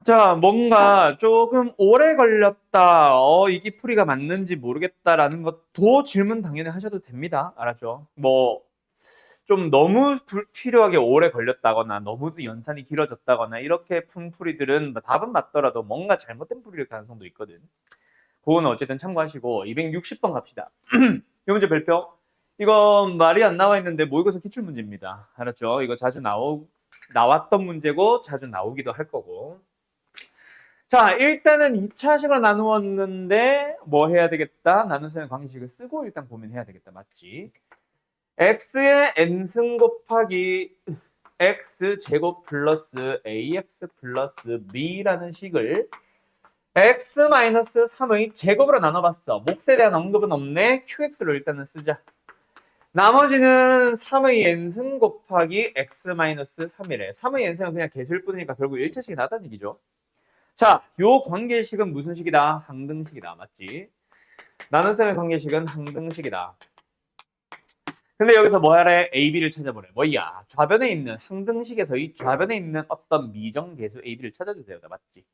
자, 뭔가 조금 오래 걸렸다. 이게 풀이가 맞는지 모르겠다라는 것도 질문 당연히 하셔도 됩니다. 알았죠? 뭐, 좀 너무 불필요하게 오래 걸렸다거나 너무 연산이 길어졌다거나 이렇게 푼 풀이들은 뭐 답은 맞더라도 뭔가 잘못된 풀이일 가능성도 있거든. 그거는 어쨌든 참고하시고 260번 갑시다. 이 문제 별표. 이거 말이 안 나와 있는데 모의고사 기출문제입니다. 알았죠? 이거 자주 나왔던 문제고 자주 나오기도 할 거고. 자, 일단은 2차식으로 나누었는데 뭐 해야 되겠다? 나눈셈의 관계식을 쓰고 일단 고민해야 되겠다. 맞지? x의 n승 곱하기 x제곱 플러스 ax 플러스 b라는 식을 x-3의 제곱으로 나눠봤어. 몫에 대한 언급은 없네. qx로 일단은 쓰자. 나머지는 3의 n승 곱하기 x-3이래. 3의 n승은 그냥 개수일 뿐이니까 결국 1차식이 나왔다는 얘기죠. 자, 요 관계식은 무슨 식이다? 항등식이다. 맞지? 나눗셈의 관계식은 항등식이다. 근데 여기서 뭐 하래? A, B를 찾아보래. 뭐야? 좌변에 있는 항등식에서 이 좌변에 있는 어떤 미정계수 A, B를 찾아주세요. 맞지?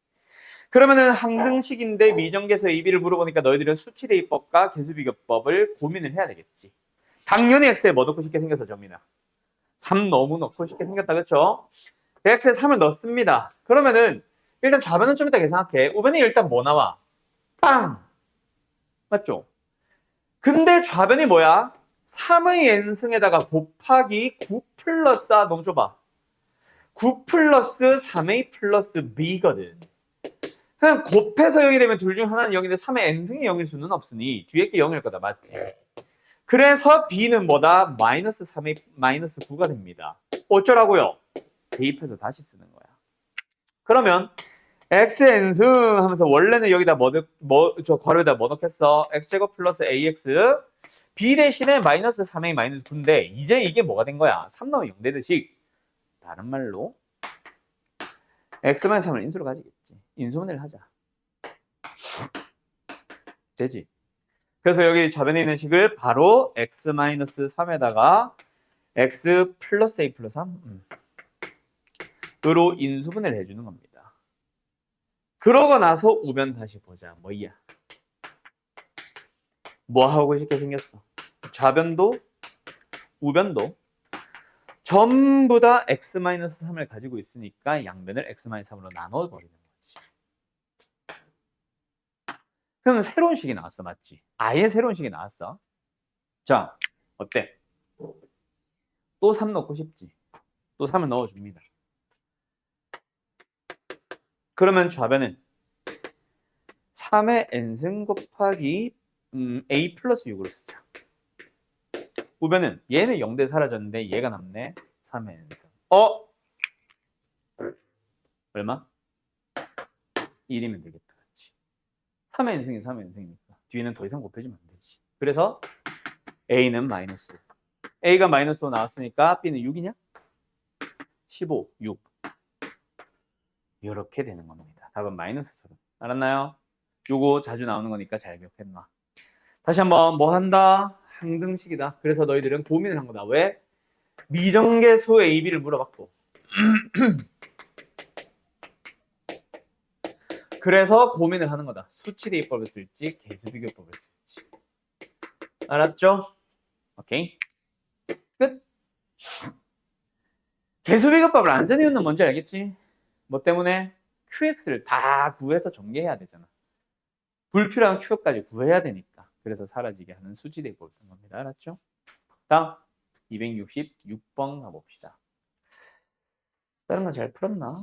그러면은 항등식인데 미정계수 A, B를 물어보니까 너희들은 수치대입법과 계수비교법을 고민을 해야 되겠지. 당연히 X에 뭐 넣고 싶게 생겼어, 정민아? 3 너무 넣고 싶게 생겼다, 그렇죠? X에 3을 넣습니다. 그러면은 일단 좌변은 좀 이따 계산할게. 우변이 일단 뭐 나와? 빵! 맞죠? 근데 좌변이 뭐야? 3의 n승에다가 곱하기 9 플러스 너무 좁아. 9 플러스 3a 플러스 b거든. 그냥 곱해서 0이 되면 둘 중 하나는 0인데 3의 n승이 0일 수는 없으니 뒤에 게 0일 거다. 맞지? 그래서 b는 뭐다? 마이너스 3a 마이너스 9가 됩니다. 어쩌라고요? 대입해서 다시 쓰는 거야. 그러면 x n승 하면서 원래는 여기다 저 괄호에다 뭐 넣겠어? x제곱 플러스 ax b 대신에 마이너스 3a 마이너스 9인데 이제 이게 뭐가 된 거야? 3 넣으면 0 되듯이 다른 말로 x-3을 인수로 가지겠지. 인수분해를 하자. 되지? 그래서 여기 좌변에 있는 식을 바로 x-3에다가 x 플러스 a 플러스 3 으로 인수분해를 해주는 겁니다. 그러고 나서 우변 다시 보자. 뭐야? 뭐 하고 싶게 생겼어? 좌변도 우변도 전부 다 x-3을 가지고 있으니까 양변을 x-3으로 나눠버리는 거지. 그러면 새로운 식이 나왔어. 맞지? 아예 새로운 식이 나왔어. 자, 어때? 또 3 넣고 싶지? 또 3을 넣어줍니다. 그러면 좌변은 3의 n승 곱하기 a 플러스 6으로 쓰자. 우변은 얘는 0대 사라졌는데 얘가 남네. 3의 n승. 얼마? 1이면 되겠다. 그렇지. 3의 n승이 3의 n승이니까 뒤에는 더 이상 곱해주면 안 되지. 그래서 a는 마이너스 5. a가 마이너스 5 나왔으니까 b는 6이냐? 15, 6. 이렇게 되는 겁니다. 답은 마이너스 3. 알았나요? 요거 자주 나오는 거니까 잘 기억해놔. 다시 한번 뭐 한다? 항등식이다. 그래서 너희들은 고민을 한 거다. 왜? 미정계수 A, B를 물어봤고 그래서 고민을 하는 거다. 수치대입법을 쓸지 계수비교법을 쓸지. 알았죠? 오케이. 끝. 계수비교법을 안 쓰는 이유는 뭔지 알겠지? 뭐 때문에? QX를 다 구해서 전개해야 되잖아. 불필요한 QX까지 구해야 되니까. 그래서 사라지게 하는 수치대입법을 쓴 겁니다. 알았죠? 다음 266번 가봅시다. 다른 건 잘 풀었나?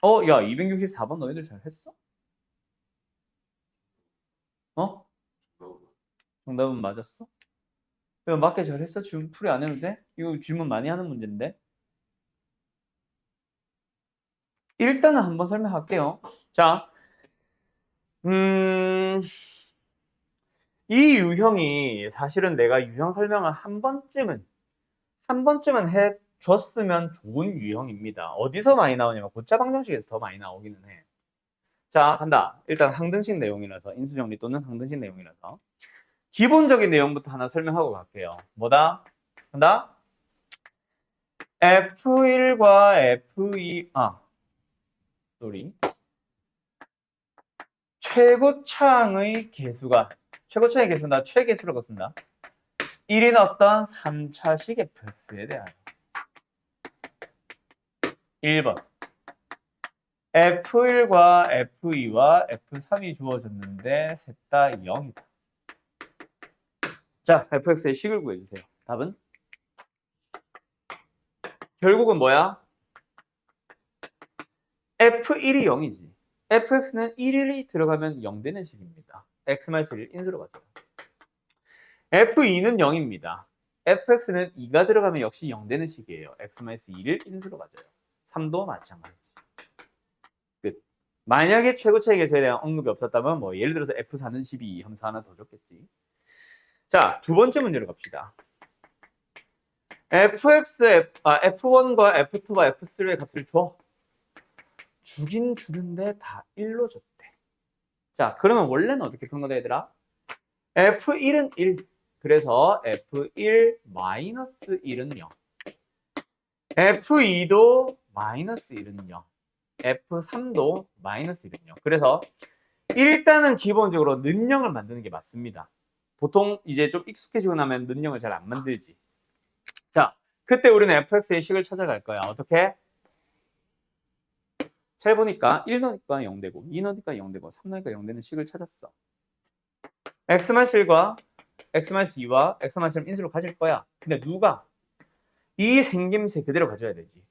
야, 264번 너희들 잘 했어? 어? 정답은 맞았어? 야, 맞게 잘 했어? 질문 풀이 안 해도 돼? 이거 질문 많이 하는 문제인데. 일단은 한번 설명할게요. 자, 이 유형이 사실은 내가 유형 설명을 한 번쯤은 해줬으면 좋은 유형입니다. 어디서 많이 나오냐면 고차 방정식에서 더 많이 나오기는 해. 자, 간다. 일단 항등식 내용이라서 인수정리 또는 항등식 내용이라서 기본적인 내용부터 하나 설명하고 갈게요. 뭐다? 간다? F1과 F2, 쏘리. 최고차의 개수가, 최고차의 개수, 나 최계수라고 쓴다. 1인 어떤 3차식 fx에 대하여. 1번. F1과 F2와 F3이 주어졌는데 셋 다 0이다. 자, fx의 식을 구해주세요. 답은? 결국은 뭐야? F1이 0이지. fx는 1이 들어가면 0 되는 식입니다. x-1 인수로 가죠. F2는 0입니다. fx는 2가 들어가면 역시 0 되는 식이에요. x-2를 인수로 가져요. 3도 마찬가지. 끝. 만약에 최고차의 개수에 대한 언급이 없었다면 뭐 예를 들어서 F4는 12 하면서 하나 더 줬겠지. 자, 두 번째 문제로 갑시다. F1과 F2와 F3의 값을 줘. 주긴 주는데 다 1로 줬대. 자, 그러면 원래는 어떻게 푼 거다 얘들아? F1은 1. 그래서 F1-1은 0. F2도 -1은 0. F3도 -1은 0. 그래서 일단은 기본적으로 는형을 만드는 게 맞습니다. 보통 이제 좀 익숙해지고 나면 는형을 잘 안 만들지. 자, 그때 우리는 fx의 식을 찾아갈 거야. 어떻게? 잘 보니까 1 넣으니까 0 되고 2 넣으니까 0 되고 3 넣으니까 0 되는 식을 찾았어. x-1과 x-2와 x-1 인수로 가질 거야. 근데 누가? 이 생김새 그대로 가져야 되지.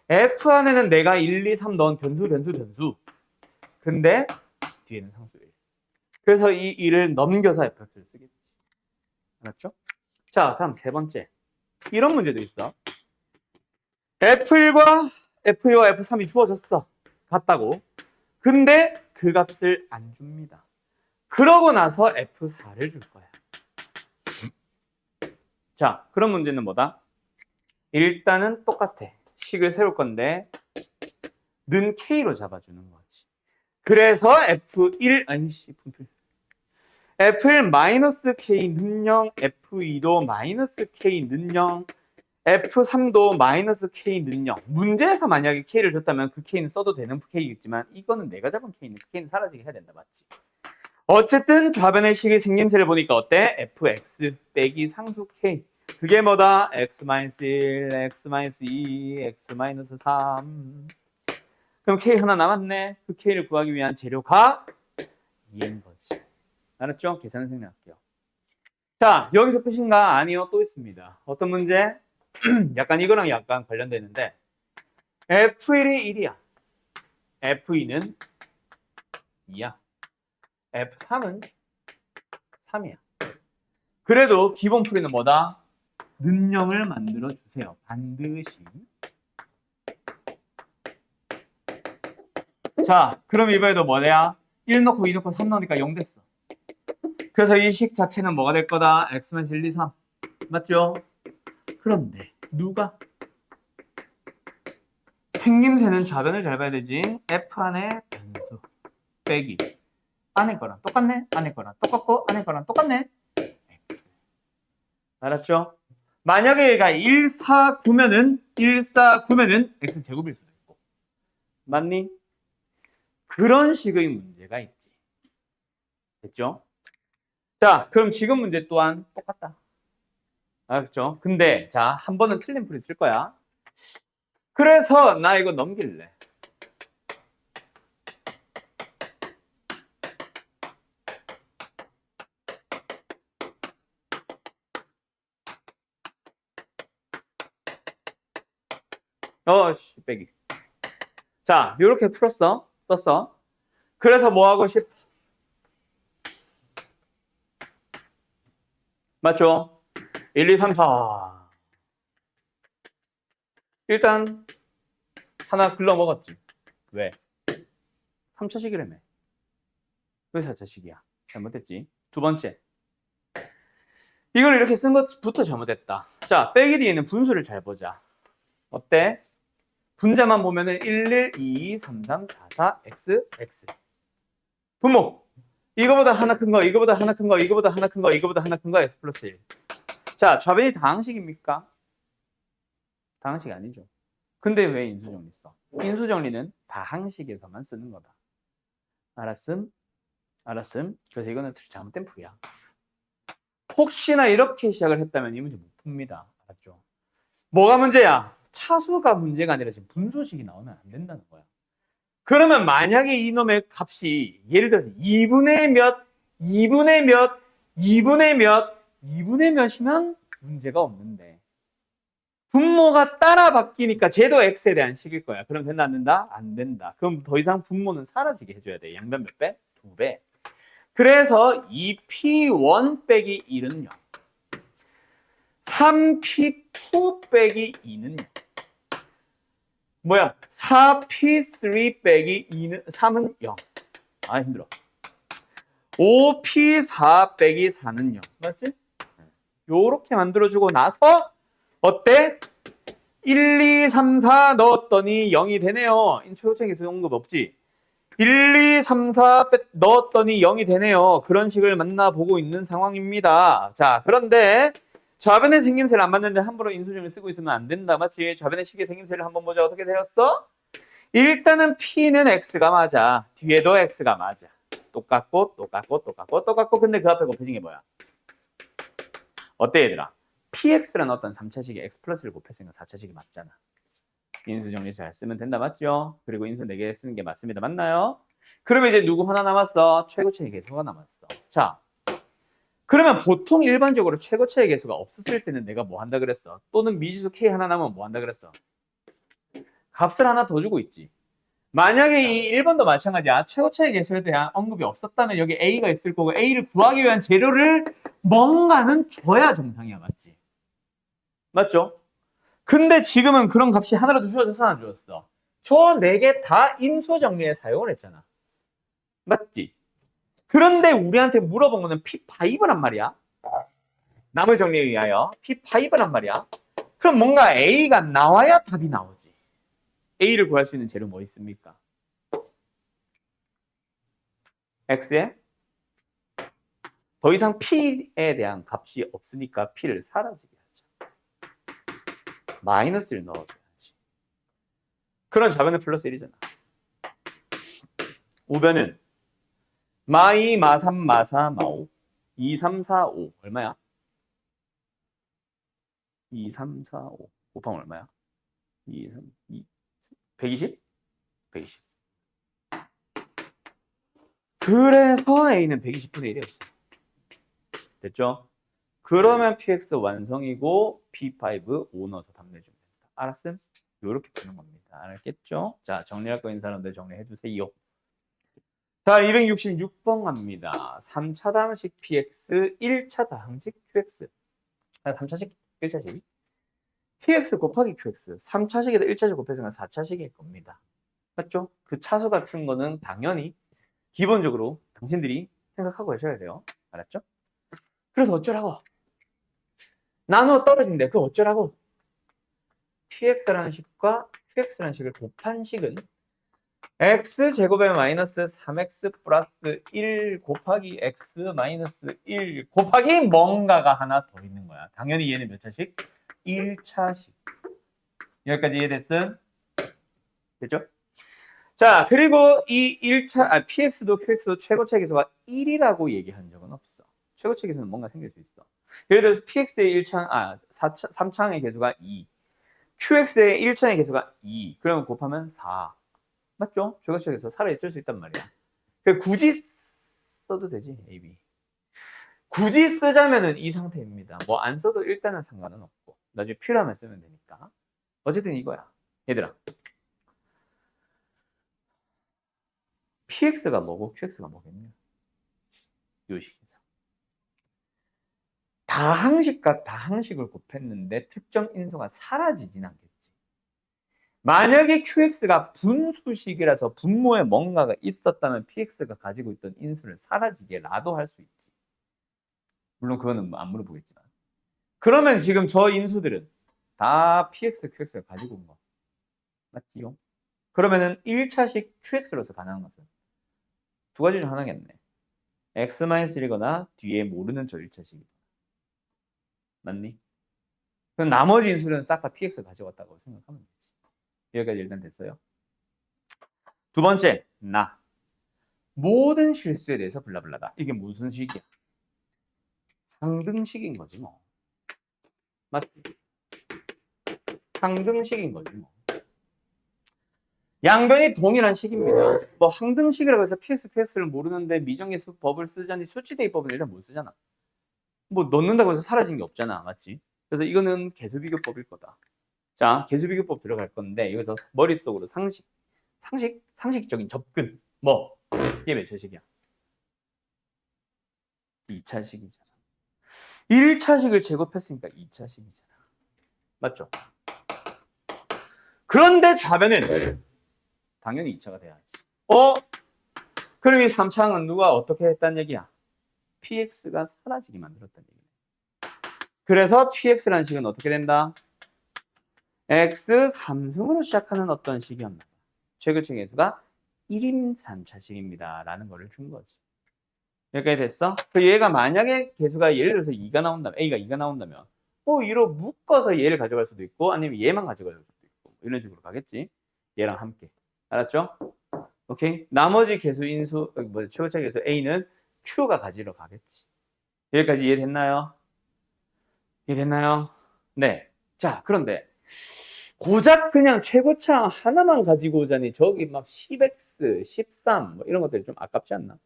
f 안에는 내가 1, 2, 3 넣은 변수. 근데 뒤에는 상수 1. 그래서 이 1을 넘겨서 fx를 쓰겠지. 알았죠? 자, 다음 세 번째. 이런 문제도 있어. F1과 F2와 F3이 주어졌어. 같다고. 근데 그 값을 안 줍니다. 그러고 나서 F4를 줄 거야. 자, 그런 문제는 뭐다? 일단은 똑같아. 식을 세울 건데 는 K로 잡아주는 거지. 그래서 F1, 아니씨, 분필. F1 K 는 0, F2도 K 는 0, F3도 K 는 0. 문제에서 만약에 K를 줬다면 그 K는 써도 되는 K겠지만 이거는 내가 잡은 K는 그 K는 사라지게 해야 된다. 맞지? 어쨌든 좌변의 식의 생김새를 보니까 어때? fx 빼기 상수 K. 그게 뭐다? x-1, x-2, x-3. 그럼 K 하나 남았네. 그 K를 구하기 위한 재료가 2인 거지. 알았죠? 계산을 생략할게요. 자, 여기서 끝인가? 아니요, 또 있습니다. 어떤 문제? 약간 이거랑 약간 관련되는데 F1이 1이야. F2는 2야. F3은 3이야. 그래도 기본 풀이는 뭐다? 는형을 만들어 주세요. 반드시. 자, 그럼 이번에도 뭐냐? 1 넣고 2 넣고 3 넣으니까 0 됐어. 그래서 이 식 자체는 뭐가 될 거다? x-1, 2, 3. 맞죠? 그런데 누가? 생김새는 좌변을 잘 봐야 되지. F 안에 변수 빼기 안에 거랑 똑같네. 안에 거랑 똑같고 안에 거랑 똑같네. X. 알았죠? 만약에 얘가 1, 4, 9면은 X 제곱일 수도 있고. 맞니? 그런 식의 문제가 있지. 됐죠? 자, 그럼 지금 문제 또한 똑같다. 알았죠? 근데 자, 한 번은 틀린 풀이 쓸 거야. 그래서 나 이거 넘길래. 빼기. 자, 이렇게 풀었어. 썼어. 그래서 뭐 하고 싶어? 맞죠? 1, 2, 3, 4. 일단 하나 글러 먹었지. 왜? 3차식이라며. 왜 4차식이야? 잘못했지. 두 번째. 이걸 이렇게 쓴 것부터 잘못했다. 자, 빼기 뒤에는 분수를 잘 보자. 어때? 분자만 보면은 1, 1, 2, 2, 3, 3, 4, 4, x, x. 분모. 이거보다 하나 큰 거, 이거보다 하나 큰 거, 이거보다 하나 큰 거, 이거보다 하나 큰 거, x 플러스 1. 자, 좌변이 다항식입니까? 다항식 아니죠. 근데 왜 인수정리 써? 인수정리는 다항식에서만 쓰는 거다. 알았음? 알았음? 그래서 이거는 잘못된 풀이야. 혹시나 이렇게 시작을 했다면 이 문제 못 풉니다. 알았죠? 뭐가 문제야? 차수가 문제가 아니라 지금 분수식이 나오면 안 된다는 거야. 그러면 만약에 이놈의 값이 예를 들어서 2분의 몇, 2분의 몇, 2분의 몇, 2분의 몇이면 문제가 없는데 분모가 따라 바뀌니까 쟤도 x에 대한 식일 거야. 그럼 된다 안 된다? 안 된다. 그럼 더 이상 분모는 사라지게 해줘야 돼. 양변 몇 배? 2배. 그래서 이 P1 빼기 1은 0. 3P2 빼기 2는 0. 뭐야? 4P3 빼기 2는 3은 0. 아 힘들어. 5P4 빼기 4는 0. 맞지? 요렇게 만들어주고 나서 어때? 1, 2, 3, 4 넣었더니 0이 되네요. 최고차계수 용급 없지? 1, 2, 3, 4 넣었더니 0이 되네요. 그런 식을 만나보고 있는 상황입니다. 자, 그런데 좌변의 생김새를 안 맞는데 함부로 인수정을 쓰고 있으면 안 된다. 맞지? 좌변의 식의 생김새를 한번 보자. 어떻게 되었어? 일단은 P는 X가 맞아. 뒤에도 X가 맞아. 똑같고 똑같고 똑같고 똑같고 근데 그 앞에 곱해진 게 뭐야? 어때 얘들아? PX라는 어떤 3차식에 X 플러스를 곱했으니까 4차식이 맞잖아. 인수정리 잘 쓰면 된다 맞죠? 그리고 인수 4개 쓰는 게 맞습니다. 맞나요? 그러면 이제 누구 하나 남았어? 최고차의 계수가 남았어. 자, 그러면 보통 일반적으로 최고차의 계수가 없었을 때는 내가 뭐 한다 그랬어? 또는 미지수 K 하나 남으면 뭐 한다 그랬어? 값을 하나 더 주고 있지. 만약에 이 1번도 마찬가지야. 최고차의 계수에 대한 언급이 없었다면 여기 A가 있을 거고 A를 구하기 위한 재료를 뭔가는 줘야 정상이야. 맞지? 맞죠? 근데 지금은 그런 값이 하나라도 주어져서 안 주었어. 저 4개 다 인수 정리에 사용을 했잖아. 맞지? 그런데 우리한테 물어본 거는 P5란 말이야. 나물 정리에 의하여 P5란 말이야. 그럼 뭔가 A가 나와야 답이 나오지. A를 구할 수 있는 재료 뭐 있습니까? X에 더 이상 P에 대한 값이 없으니까 P를 사라지게 하죠. 마이너스를 넣어줘야지. 그런 좌변은 플러스 1이잖아. 우변은 마2, 마3, 마4, 마5 2, 3, 4, 5 얼마야? 2, 3, 4, 5 곱하면 얼마야? 2, 3, 2 120? 120 그래서 A는 120분의 1이었어. 됐죠? 그러면 PX 완성이고 P5 5 넣어서 답 내주면 된다. 알았음? 이렇게 푸는 겁니다. 알겠죠? 자, 정리할 거인 사람들 정리해 주세요. 자, 266번 갑니다. 3차 다항식 PX, 1차 다항식 QX. 3차식, 1차식. PX 곱하기 QX. 3차식에다 1차식 곱해서 4차식일 겁니다. 맞죠? 그 차수 같은 거는 당연히 기본적으로 당신들이 생각하고 하셔야 돼요. 알았죠? 그래서 어쩌라고? 나누어 떨어진대. 그거 어쩌라고? PX라는 식과 QX라는 식을 곱한 식은 X제곱에 마이너스 3X 플러스 1 곱하기 X 마이너스 1 곱하기 뭔가가 하나 더 있는 거야. 당연히 얘는 몇 차식? 1차식. 여기까지 이해됐음? 됐죠? 자, 그리고 이 1차, PX도 QX도 최고차 계수가 1이라고 얘기한 적은 없어. 최고차 계수는 뭔가 생길 수 있어. 예를 들어서 PX의 3창의 계수가 2. QX의 1창의 계수가 2. 그러면 곱하면 4. 맞죠? 최고차 계수 살아있을 수 있단 말이야. 굳이 써도 되지, AB. 굳이 쓰자면은 이 상태입니다. 뭐 안 써도 일단은 상관은 없고. 나중에 필요하면 쓰면 되니까. 어쨌든 이거야. 얘들아. PX가 뭐고 QX가 뭐겠냐? 요 식에서. 다항식과 다항식을 곱했는데 특정 인수가 사라지진 않겠지. 만약에 QX가 분수식이라서 분모에 뭔가가 있었다면 PX가 가지고 있던 인수를 사라지게라도 할 수 있지. 물론 그거는 안 물어보겠지만. 그러면 지금 저 인수들은 다 PX, QX가 가지고 온 거. 맞지요? 그러면은 1차식 QX로서 가능한 것은 두 가지 중 하나겠네. X-1이거나 뒤에 모르는 저 1차식이다. 맞니? 그럼 나머지 인수는 싹 다 px 가져갔다고 생각하면 되지. 여기까지 일단 됐어요. 두 번째, 나. 모든 실수에 대해서 블라블라다. 이게 무슨 식이야? 항등식인 거지 뭐. 맞지? 항등식인 거지 뭐. 양변이 동일한 식입니다. 뭐 항등식이라고 해서 px, qx를 모르는데 미정계수 법을 쓰자니 수치대입법은 일단 못 쓰잖아. 뭐 넣는다고 해서 사라진 게 없잖아. 맞지? 그래서 이거는 계수비교법일 거다. 자, 계수비교법 들어갈 건데 여기서 머릿속으로 상식적인 접근. 뭐? 이게 몇 차식이야? 2차식이잖아. 1차식을 제곱했으니까 2차식이잖아. 맞죠? 그런데 좌변은 당연히 2차가 돼야지. 그럼 이 3차항은 누가 어떻게 했다는 얘기야? px가 사라지게 만들었다는 얘기야. 그래서 px라는 식은 어떻게 된다? x 3승으로 시작하는 어떤 식이었나? 최고층 계수가 1인 3차식입니다. 라는 거를 준 거지. 여기까지 됐어? 그 얘가 만약에 계수가 예를 들어서 2가 나온다면, a가 2가 나온다면, 이로 묶어서 얘를 가져갈 수도 있고, 아니면 얘만 가져갈 수도 있고, 이런 식으로 가겠지? 얘랑 함께. 알았죠? 오케이? 나머지 계수 인수, 최고차 계수 a는 q가 가지러 가겠지. 여기까지 이해됐나요? 이해됐나요? 네. 자, 그런데 고작 그냥 최고차 하나만 가지고 오자니 저기 막 10x, 13 뭐 이런 것들이 좀 아깝지 않나?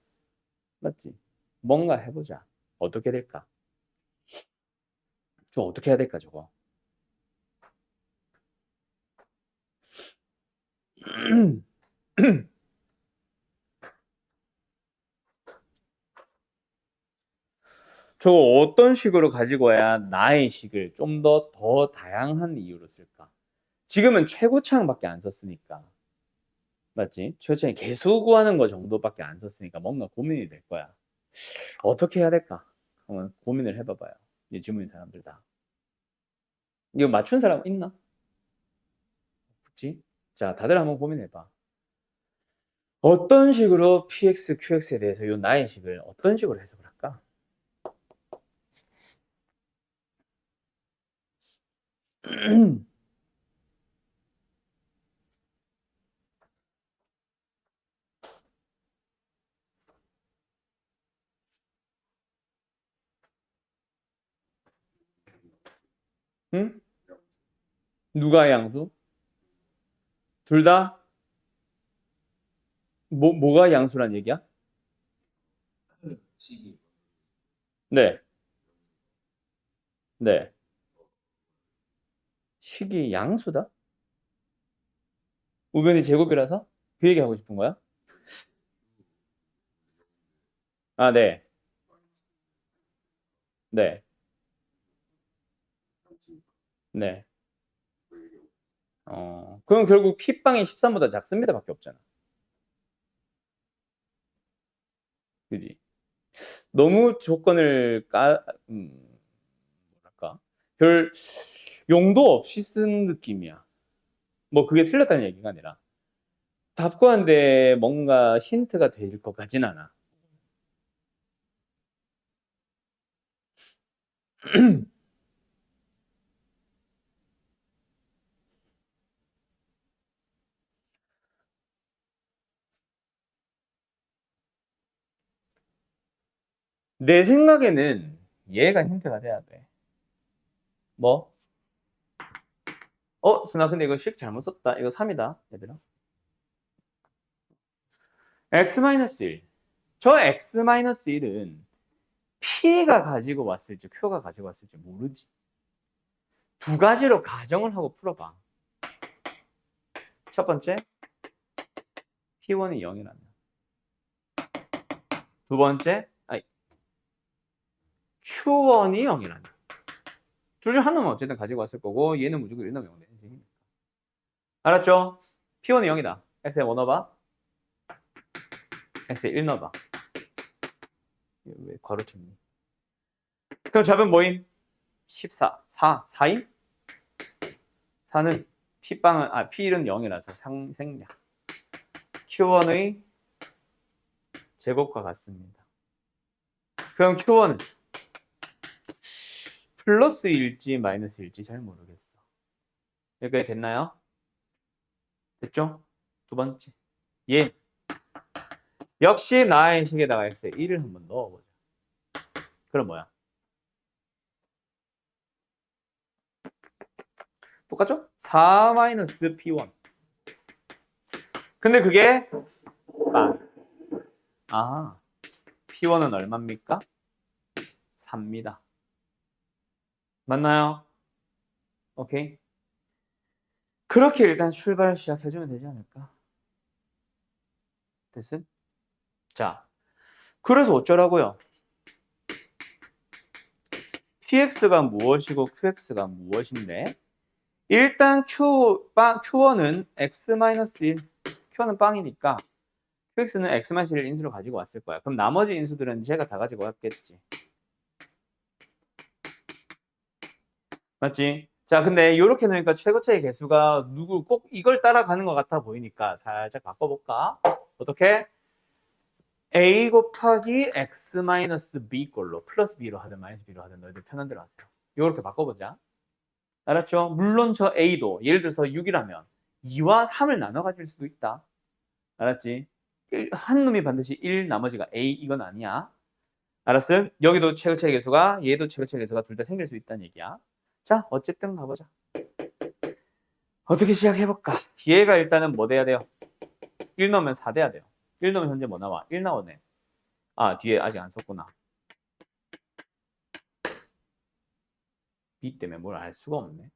맞지? 뭔가 해보자. 어떻게 될까? 저 어떻게 해야 될까 저거? 저거 어떤 식으로 가지고 와야 나의 식을 좀 더 다양한 이유로 쓸까? 지금은 최고차항밖에 안 썼으니까. 맞지? 최고차항 개수 구하는 거 정도밖에 안 썼으니까 뭔가 고민이 될 거야. 어떻게 해야 될까? 한번 고민을 해봐봐요. 이 질문인 사람들 다. 이거 맞춘 사람 있나? 그치? 자, 다들 한번 고민해봐. 어떤 식으로 px, qx에 대해서 이 나의 식을 어떤 식으로 해석을 할까? 응? 누가 양수? 둘 다? 뭐가 양수란 얘기야? 네. 네. 식이 양수다? 우변이 제곱이라서? 그 얘기 하고 싶은 거야? 아, 네. 네. 네. 그럼 결국 P빵이 13보다 작습니다 밖에 없잖아. 그지? 너무 조건을 뭐랄까? 별 용도 없이 쓴 느낌이야. 뭐 그게 틀렸다는 얘기가 아니라 답 구하는데 뭔가 힌트가 될 것 같진 않아. 내 생각에는 얘가 힌트가 돼야 돼. 뭐? 나 근데 이거 식 잘못 썼다. 이거 3이다, 얘들아. x-1. 저 x-1은 P가 가지고 왔을지 Q가 가지고 왔을지 모르지. 두 가지로 가정을 하고 풀어봐. 첫 번째, P1이 0이란다. 두 번째, Q1이 0이란다. 둘 중 하나는 어쨌든 가지고 왔을 거고 얘는 무조건 1 넣으면 0 되지. 알았죠? P1이 0이다. X에 1 넣어봐. X에 1 넣어봐. 왜 괄호쳤니? 그럼 답은 뭐임? 14. 4임? 4는 P1은 0이라서 생략. Q1의 제곱과 같습니다. 그럼 Q1은 플러스일지 마이너스일지 잘 모르겠어. 여기까지 됐나요? 됐죠? 두 번째. 예. 역시 나의 식에다가 x에 1을 한번 넣어보자. 그럼 뭐야? 똑같죠? 4-p1. 근데 그게 빵. 아, p1은 얼마입니까? 4입니다. 맞나요? 오케이. 그렇게 일단 출발 시작해주면 되지 않을까? 됐음? 자, 그래서 어쩌라고요? px가 무엇이고 qx가 무엇인데? 일단 q1은 x-1, q는 빵이니까 qx는 x-1 인수를 가지고 왔을 거야. 그럼 나머지 인수들은 제가 다 가지고 왔겠지. 맞지? 자, 근데 이렇게 놓으니까 최고차의 개수가 누구 꼭 이걸 따라가는 것 같아 보이니까 살짝 바꿔볼까? 어떻게? a 곱하기 x-b 꼴로 플러스 b로 하든 마이너스 b로 하든 너희들 편한 대로 하세요. 이렇게 바꿔보자. 알았죠? 물론 저 a도 예를 들어서 6이라면 2와 3을 나눠 가질 수도 있다. 알았지? 한 놈이 반드시 1, 나머지가 a 이건 아니야. 알았음? 여기도 최고차의 개수가 얘도 최고차의 개수가 둘 다 생길 수 있다는 얘기야. 자, 어쨌든 가보자. 어떻게 시작해볼까? 얘가 일단은 뭐 돼야 돼요? 1 넣으면 4 돼야 돼요. 1 넣으면 현재 뭐 나와? 1 나오네. 아, 뒤에 아직 안 썼구나. B 때문에 뭘 알 수가 없네.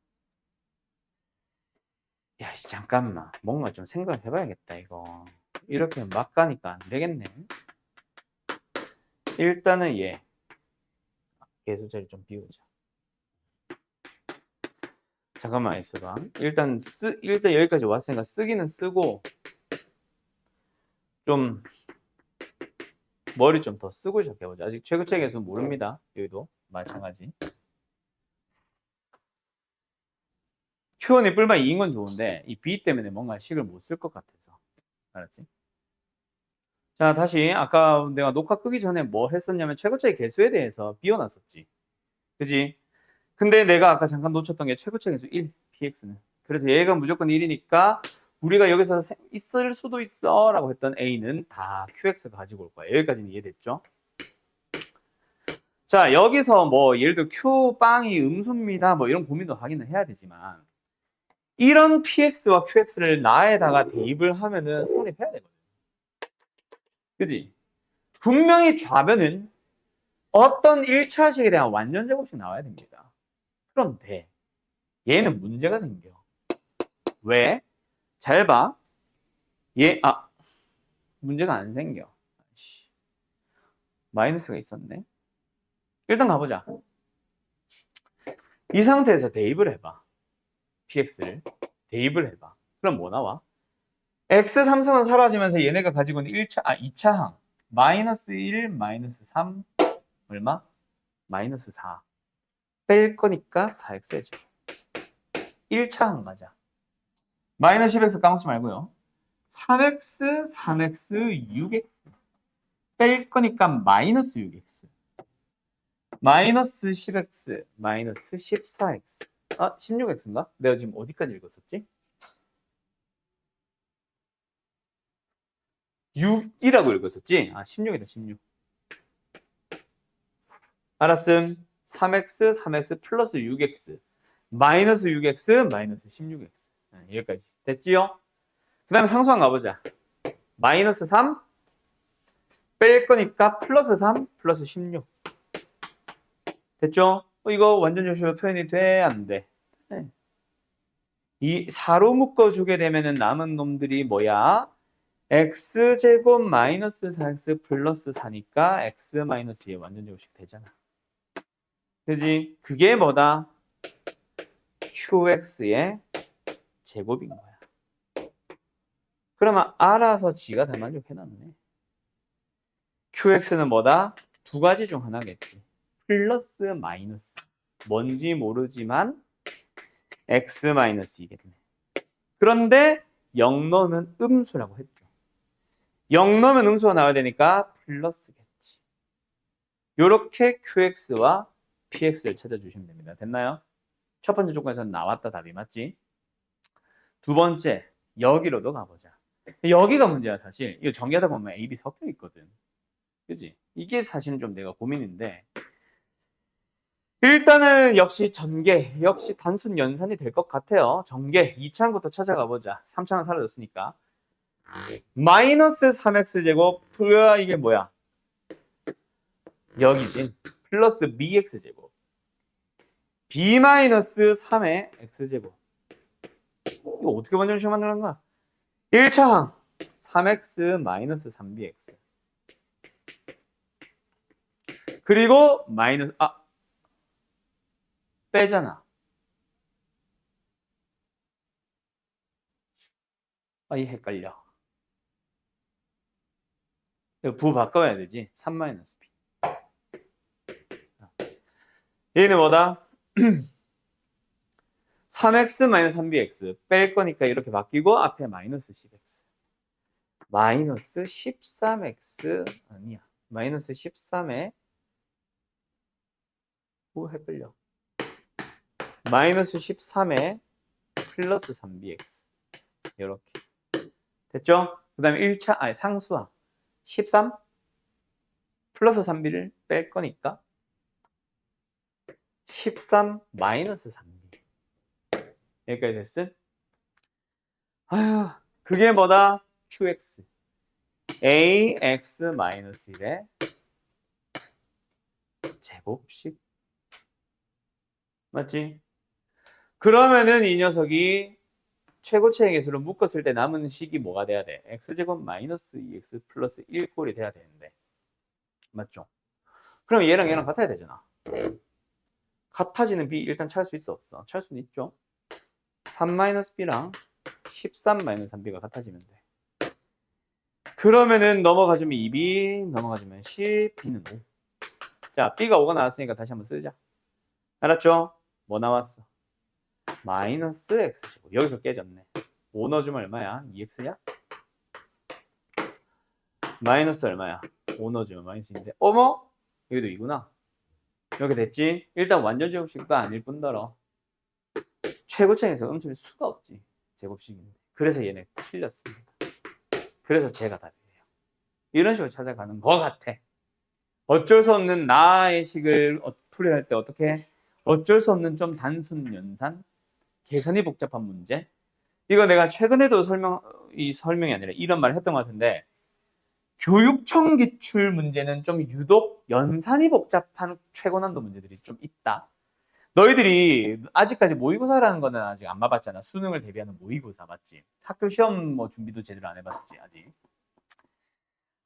야, 잠깐만. 뭔가 좀 생각해봐야겠다, 이거. 이렇게 막 가니까 안 되겠네. 일단은 얘. 개수자리 좀 비우자. 잠깐만 있어봐. 일단 여기까지 왔으니까 쓰기는 쓰고 좀 머리 좀 더 쓰고 시작해보자. 아직 최고차의 개수는 모릅니다. 여기도 마찬가지. Q1이 뿔만 2인 건 좋은데 이 B 때문에 뭔가 식을 못 쓸 것 같아서. 알았지? 자, 다시 아까 내가 녹화 끄기 전에 뭐 했었냐면 최고차의 개수에 대해서 비워놨었지. 그지? 근데 내가 아까 잠깐 놓쳤던 게 최고차의 개수 1, px는. 그래서 얘가 무조건 1이니까 우리가 여기서 있을 수도 있어 라고 했던 a는 다 qx가 가지고 올 거야. 여기까지는 이해됐죠? 자, 여기서 뭐 예를 들어 q빵이 음수입니다 뭐 이런 고민도 하기는 해야 되지만 이런 px와 qx를 나에다가 대입을 하면은 성립해야 되거든. 그지? 분명히 좌변은 어떤 1차식에 대한 완전 제곱식 나와야 됩니다. 그런데 얘는 문제가 생겨. 왜? 잘 봐. 문제가 안 생겨. 마이너스가 있었네. 일단 가보자. 이 상태에서 대입을 해봐. px를 대입을 해봐. 그럼 뭐 나와? x 3승은 사라지면서 얘네가 가지고 있는 2차항 마이너스 1, 마이너스 3 얼마? 마이너스 4 뺄 거니까 4x죠. 1차항 가자. 마이너스 10x 까먹지 말고요. 3x, 3x, 6x 뺄 거니까 마이너스 6x 마이너스 10x, 마이너스 14x 16x인가? 내가 지금 어디까지 읽었었지? 6이라고 읽었었지? 16이다, 16. 알았음. 3x, 3x 플러스 6x 마이너스 6x, 마이너스 16x 여기까지. 됐지요? 그 다음에 상수항 가보자. 마이너스 3 뺄 거니까 플러스 3 플러스 16 됐죠? 이거 완전 조식으로 표현이 돼? 안 돼? 네. 이 4로 묶어주게 되면은 남은 놈들이 뭐야? x제곱 마이너스 4x 플러스 4니까 x 마이너스 2 완전 제곱식 되잖아. 그지? 그게 뭐다? qx의 제곱인 거야. 그러면 알아서 지가 다 만족해놨네. qx는 뭐다? 두 가지 중 하나겠지. 플러스 마이너스. 뭔지 모르지만 x 마이너스 2겠네. 그런데 0 넣으면 음수라고 했죠. 0 넣으면 음수가 나와야 되니까 플러스겠지. 요렇게 qx와 px를 찾아주시면 됩니다. 됐나요? 첫 번째 조건에서는 나왔다 답이 맞지? 두 번째, 여기로도 가보자. 여기가 문제야, 사실. 이거 전개하다 보면 A, B 섞여 있거든. 그지? 이게 사실은 좀 내가 고민인데. 일단은 역시 전개, 역시 단순 연산이 될 것 같아요. 전개, 2차항부터 찾아가 보자. 3차항은 사라졌으니까. 마이너스 3x제곱, 이게 뭐야? 여기지. 플러스 bx제곱. b 마이너스 3의 x제곱. 이거 어떻게 방정식 만드는 거야? 1차항 3x 마이너스 3bx. 그리고 마이너스 빼잖아. 이 헷갈려. 이거 부 바꿔야 되지. 3 마이너스 b. 얘는 뭐다? 3x 마이너스 3bx 뺄 거니까 이렇게 바뀌고 앞에 마이너스 10x. 마이너스 13x 아니야. 마이너스 13에 헷갈려. 마이너스 13에 플러스 3bx. 이렇게. 됐죠? 그 다음에 1차, 상수항. 13 플러스 3b를 뺄 거니까 13 마이너스 3b. 여기까지 됐음? 아휴, 그게 뭐다? qx. ax 마이너스 1의 제곱식. 맞지? 그러면은 이 녀석이 최고차의 개수로 묶었을 때 남은 식이 뭐가 돼야 돼? x제곱 마이너스 2x 플러스 1꼴이 돼야 되는데. 맞죠? 그럼 얘랑 얘랑 같아야 되잖아. 같아지는 b 일단 찾을 수 있어, 없어? 찾을 수는 있죠. 3-b랑 13-3b가 같아지면 돼. 그러면은 넘어가주면 2b, 넘어가주면 10, b는 5. 자, b가 5가 나왔으니까 다시 한번 쓰자. 알았죠? 뭐 나왔어? 마이너스 x제곱. 여기서 깨졌네. 5 넣어주면 얼마야? 2x냐? 마이너스 얼마야? 5 넣어주면 마이너스 2인데 어머? 여기도 2구나. 이렇게 됐지? 일단 완전 제곱식도 아닐 뿐더러 최고차에서 음수일 수가 없지. 제곱식인데. 그래서 얘네 틀렸습니다. 그래서 제가 답이에요. 이런 식으로 찾아가는 것 같아. 어쩔 수 없는 나의 식을 풀이할 때 어떻게? 어쩔 수 없는 좀 단순 연산? 계산이 복잡한 문제? 이거 내가 최근에도 설명이 아니라 이런 말을 했던 것 같은데 교육청 기출 문제는 좀 유독 연산이 복잡한 최고난도 문제들이 좀 있다. 너희들이 아직까지 모의고사라는 거는 아직 안 봐봤잖아. 수능을 대비하는 모의고사 맞지? 학교 시험 뭐 준비도 제대로 안 해봤지 아직.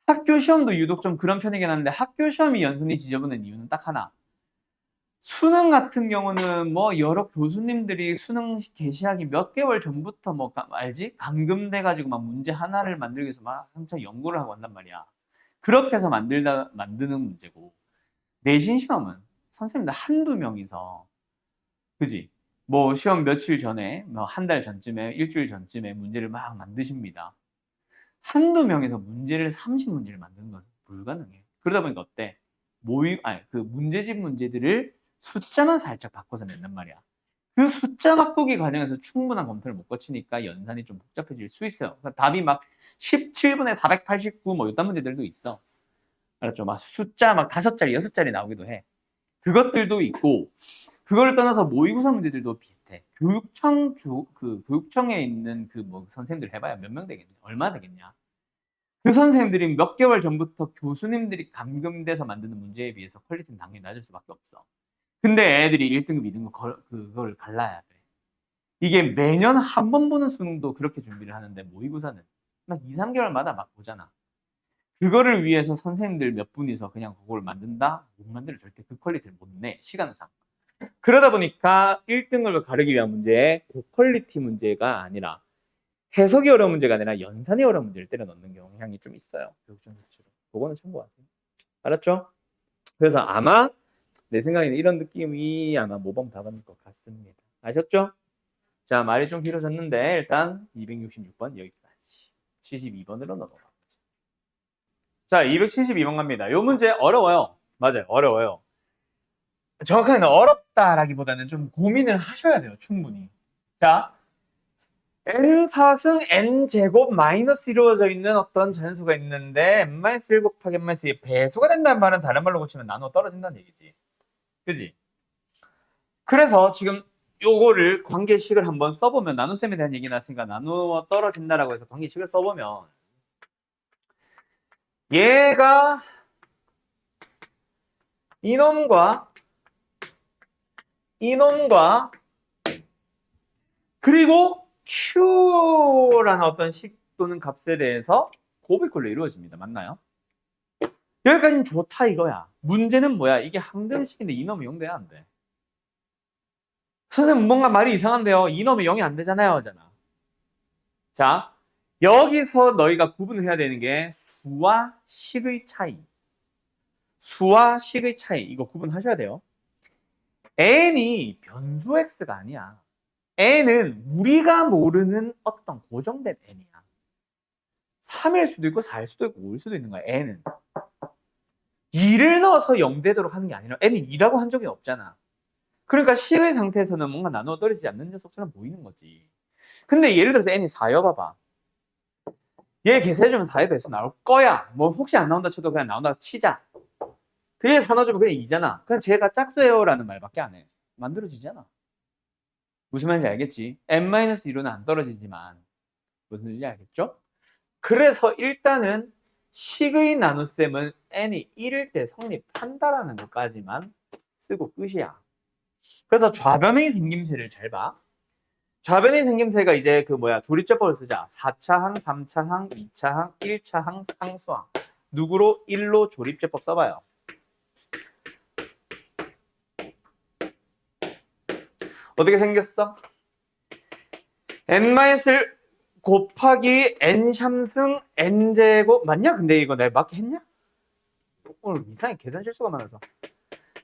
학교 시험도 유독 좀 그런 편이긴 한데 학교 시험이 연산이 지저분한 이유는 딱 하나. 수능 같은 경우는 뭐 여러 교수님들이 수능 개시하기 몇 개월 전부터 뭐 알지? 감금돼가지고 막 문제 하나를 만들기 위해서 막 한참 연구를 하고 한단 말이야. 그렇게 해서 만드는 문제고 내신 시험은 선생님들 한두 명이서 그지? 뭐 시험 며칠 전에 뭐 한 달 전쯤에 일주일 전쯤에 문제를 막 만드십니다. 한두 명에서 문제를 30문제를 만드는 건 불가능해. 그러다 보니까 어때? 그 문제집들을 숫자만 살짝 바꿔서 낸단 말이야. 그 숫자 바꾸기 과정에서 충분한 검토를 못 거치니까 연산이 좀 복잡해질 수 있어요. 그러니까 답이 막 17분의 489 뭐 이딴 문제들도 있어. 알았죠? 막 숫자 막 5자리, 6자리 나오기도 해. 그것들도 있고 그걸 떠나서 모의고사 문제들도 비슷해. 교육청에 있는 그 뭐 선생님들 해봐야 몇 명 되겠냐? 얼마 되겠냐? 그 선생님들이 몇 개월 전부터 교수님들이 감금돼서 만드는 문제에 비해서 퀄리티는 당연히 낮을 수밖에 없어. 근데 애들이 1등급, 2등급 그걸 갈라야 돼. 이게 매년 한 번 보는 수능도 그렇게 준비를 하는데 모의고사는 막 2, 3개월마다 막 보잖아. 그거를 위해서 선생님들 몇 분이서 그냥 그걸 만든다? 못 만들어. 절대 그 퀄리티를 못 내. 시간상. 그러다 보니까 1등급을 가르기 위한 문제에 고퀄리티 문제가 아니라 해석이 어려운 문제가 아니라 연산이 어려운 문제를 때려 넣는 경향이 좀 있어요. 교육청 자체로. 그거는 참고하세요. 알았죠? 그래서 아마 내 생각에는 이런 느낌이 아마 모범 답안일 것 같습니다. 아셨죠? 자, 말이 좀 길어졌는데 일단 266번 여기까지. 72번으로 넘어가 보죠. 자, 272번 갑니다. 이 문제 어려워요. 맞아요. 어려워요. 정확하게는 어렵다라기보다는 좀 고민을 하셔야 돼요, 충분히. 자, n4승 n제곱 마이너스 이루어져 있는 어떤 자연수가 있는데 n-1 곱하기 n-2의 배수가 된다는 말은 다른 말로 고치면 나눠 떨어진다는 얘기지. 그지? 그래서 지금 요거를 관계식을 한번 써보면 나눗셈에 대한 얘기 나왔으니까 나누어 떨어진다라고 해서 관계식을 써보면 얘가 이놈과 이놈과 그리고 Q라는 어떤 식 또는 값에 대해서 곱이꼴로 이루어집니다. 맞나요? 여기까지는 좋다 이거야. 문제는 뭐야? 이게 항등식인데 이놈이 0 돼야 안 돼. 선생님 뭔가 말이 이상한데요. 이놈이 0이 안 되잖아요. 하잖아. 자, 여기서 너희가 구분을 해야 되는 게 수와 식의 차이. 수와 식의 차이. 이거 구분하셔야 돼요. n이 변수 x가 아니야. n은 우리가 모르는 어떤 고정된 n이야. 3일 수도 있고 4일 수도 있고 5일 수도 있는 거야. n은. 2를 넣어서 0 되도록 하는 게 아니라 n이 2라고 한 적이 없잖아. 그러니까 식의 상태에서는 뭔가 나누어 떨어지지 않는 녀석처럼 보이는 거지. 근데 예를 들어서 n이 4여 봐봐. 얘 계산해주면 4의 배수 나올 거야. 뭐 혹시 안 나온다 쳐도 그냥 나온다 치자. 그게 사놔주면 그냥 2잖아. 그냥 제가 짝수예요라는 말밖에 안 해. 만들어지잖아. 무슨 말인지 알겠지? n-1로는 안 떨어지지만 무슨 말인지 알겠죠? 그래서 일단은 식의 나눗셈은 n이 1일 때 성립한다라는 것까지만 쓰고 끝이야. 그래서 좌변의 생김새를 잘 봐. 좌변의 생김새가 이제 그 뭐야 조립제법을 쓰자. 4차항, 3차항, 2차항, 1차항, 상수항. 누구로? 1로 조립제법 써봐요. 어떻게 생겼어? n-1 곱하기 n-3승 n제곱 맞냐? 근데 이거 내가 맞게 했냐? 오늘 이상하게 계산 실수가 많아서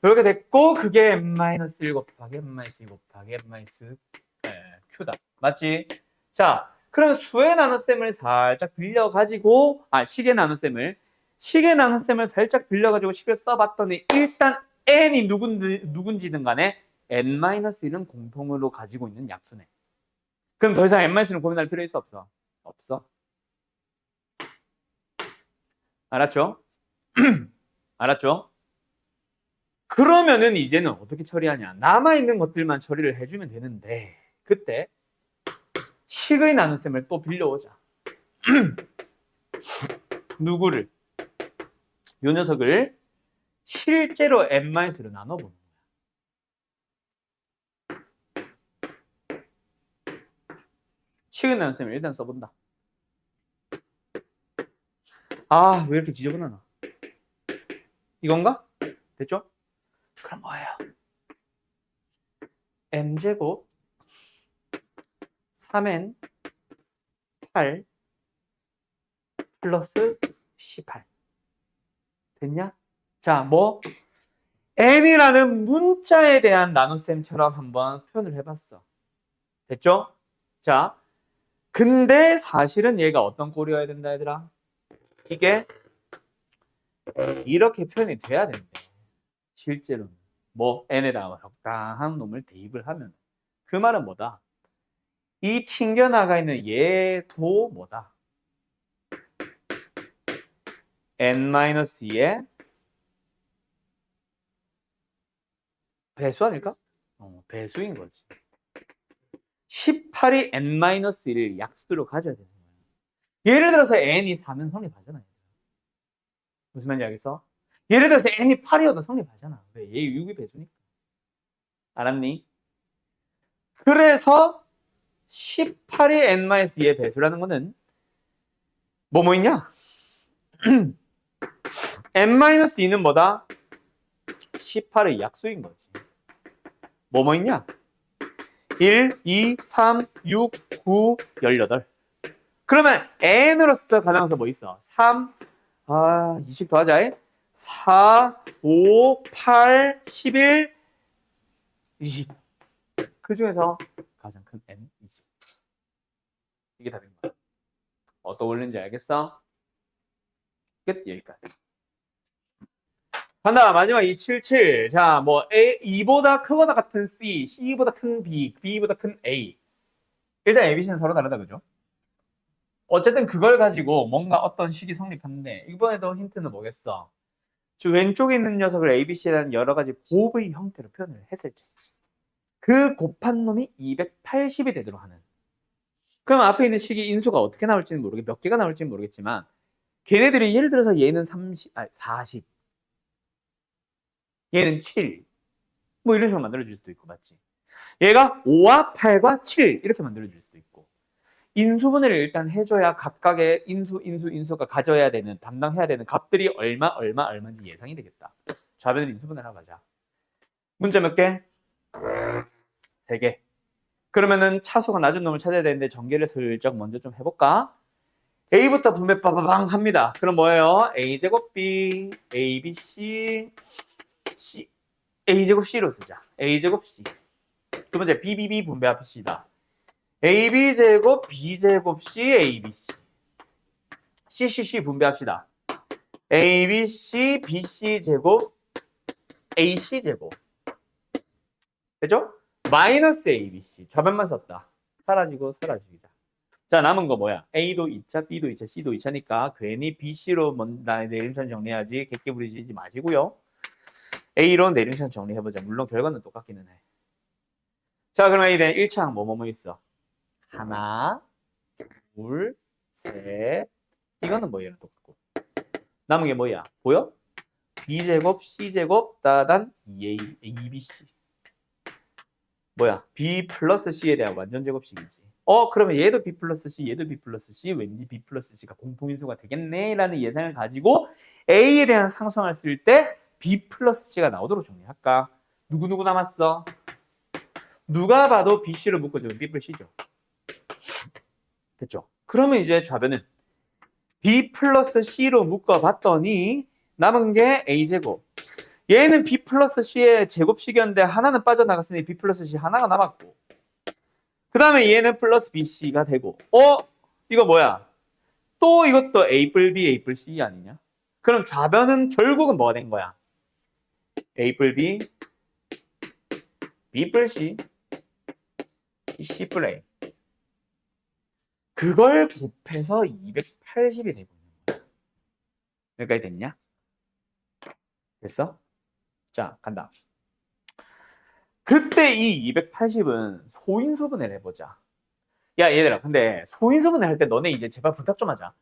그렇게 됐고 그게 n-1 곱하기 n-2 곱하기 n-2 q다. 맞지? 자, 그럼 수의 나눗셈을 살짝 빌려가지고 식의 나눗셈을 살짝 빌려가지고 식을 써봤더니 일단 n이 누군지든 간에 n-1은 공통으로 가지고 있는 약수네. 그럼 더 이상 n-는 고민할 필요 있어 없어? 없어. 알았죠? 알았죠? 그러면은 이제는 어떻게 처리하냐? 남아있는 것들만 처리를 해주면 되는데 그때 식의 나눗셈을 또 빌려오자. 누구를? 요 녀석을 실제로 n-로 나눠보는 거야. 식의 나눗셈을 일단 써본다. 아, 왜 이렇게 지저분하나? 이건가? 됐죠? 그럼 뭐예요? n제곱 3n 8 플러스 18 됐냐? 자, 뭐 n이라는 문자에 대한 나눗셈처럼 한번 표현을 해봤어. 됐죠? 자, 근데 사실은 얘가 어떤 꼴이어야 된다 얘들아? 이게 이렇게 표현이 돼야 된대. 실제로는 뭐 n에다가 적당한 놈을 대입을 하면 그 말은 뭐다? 이 튕겨나가 있는 얘도 뭐다? n-2의 배수 아닐까? 배수인 거지. 18이 n-1을 약수로 가져야 되는 거야. 예를 들어서 n이 4면 성립하잖아요. 무슨 말인지 알겠어? 예를 들어서 n이 8이어도 성립하잖아. 왜? 얘 6이 배수니까. 알았니? 그래서 18이 n-2의 배수라는 거는 뭐뭐 있냐? n-2는 뭐다? 18의 약수인 거지. 뭐뭐 있냐? 1, 2, 3, 6, 9, 18. 그러면 n으로서 가능해서 뭐 있어? 3, 20 더하자. 4, 5, 8, 11, 20. 그 중에서 가장 큰 n 20. 이게 답인 거야. 어떤 원리인지 알겠어? 끝. 여기까지. 간다. 마지막 277. 자, 뭐 A, 2보다 크거나 같은 C, C보다 큰 B, B보다 큰 A. 일단 ABC는 서로 다르다, 그죠? 어쨌든 그걸 가지고 뭔가 어떤 식이 성립하는데 이번에도 힌트는 뭐겠어? 저 왼쪽에 있는 녀석을 ABC라는 여러 가지 곱의 형태로 표현을 했을 때 그 곱한 놈이 280이 되도록 하는. 그럼 앞에 있는 식이 인수가 어떻게 나올지는 몇 개가 나올지는 모르겠지만 걔네들이 예를 들어서 얘는 40, 얘는 7, 뭐 이런 식으로 만들어줄 수도 있고, 맞지? 얘가 5와 8과 7 이렇게 만들어줄 수도 있고, 인수분해를 일단 해줘야 각각의 인수가 가져야 되는, 담당해야 되는 값들이 얼마인지 예상이 되겠다. 좌변을 인수분해를 하고 가자. 문제 몇 개? 3개. 그러면은 차수가 낮은 놈을 찾아야 되는데 전개를 슬쩍 먼저 좀 해볼까? A부터 분배 빠바방 합니다. 그럼 뭐예요? A제곱 B, ABC, C, A제곱 C로 쓰자. A제곱 C. 두 번째 BBB 분배합시다. AB제곱 B제곱 C, ABC. CCC 분배합시다. ABC, BC제곱, AC제곱. 되죠? 마이너스 ABC. 좌변만 썼다. 사라지고 사라지자. 자, 남은 거 뭐야? A도 2차, B도 2차, C도 2차니까 괜히 BC로 내림선 정리하지 객기 부리지 마시고요. A로 내림선 정리해보자. 물론 결과는 똑같기는 해. 자, 그러면 이제 1차항 뭐뭐 있어? 하나, 둘, 셋. 이거는 뭐 얘랑 똑같고. 남은 게 뭐야? 보여? B제곱, C제곱, 따단 ABC. 뭐야? B 플러스 C에 대한 완전 제곱식이지. 그러면 얘도 B 플러스 C, 얘도 B 플러스 C, 왠지 B 플러스 C가 공통인수가 되겠네 라는 예상을 가지고 A에 대한 상수항을 쓸 때 B 플러스 C가 나오도록 정리할까? 누구 남았어? 누가 봐도 BC로 묶어주면 B 플러스 C죠. 됐죠? 그러면 이제 좌변은 B 플러스 C로 묶어봤더니 남은 게 A제곱. 얘는 B 플러스 C의 제곱식이었는데 하나는 빠져나갔으니 B 플러스 C 하나가 남았고, 그 다음에 얘는 플러스 BC가 되고, 이거 뭐야? 또 이것도 A 뿔 B, A 뿔 C 아니냐? 그럼 좌변은 결국은 뭐가 된 거야? A 뿔 B, B 뿔 C, C 뿔 A. 그걸 곱해서 280이 되고 있는 거야. 여기까지 됐냐? 됐어? 자, 간다. 그때 이 280은 소인수분해를 해보자. 야, 얘들아, 근데 소인수분해 할 때 너네 이제 제발 부탁 좀 하자.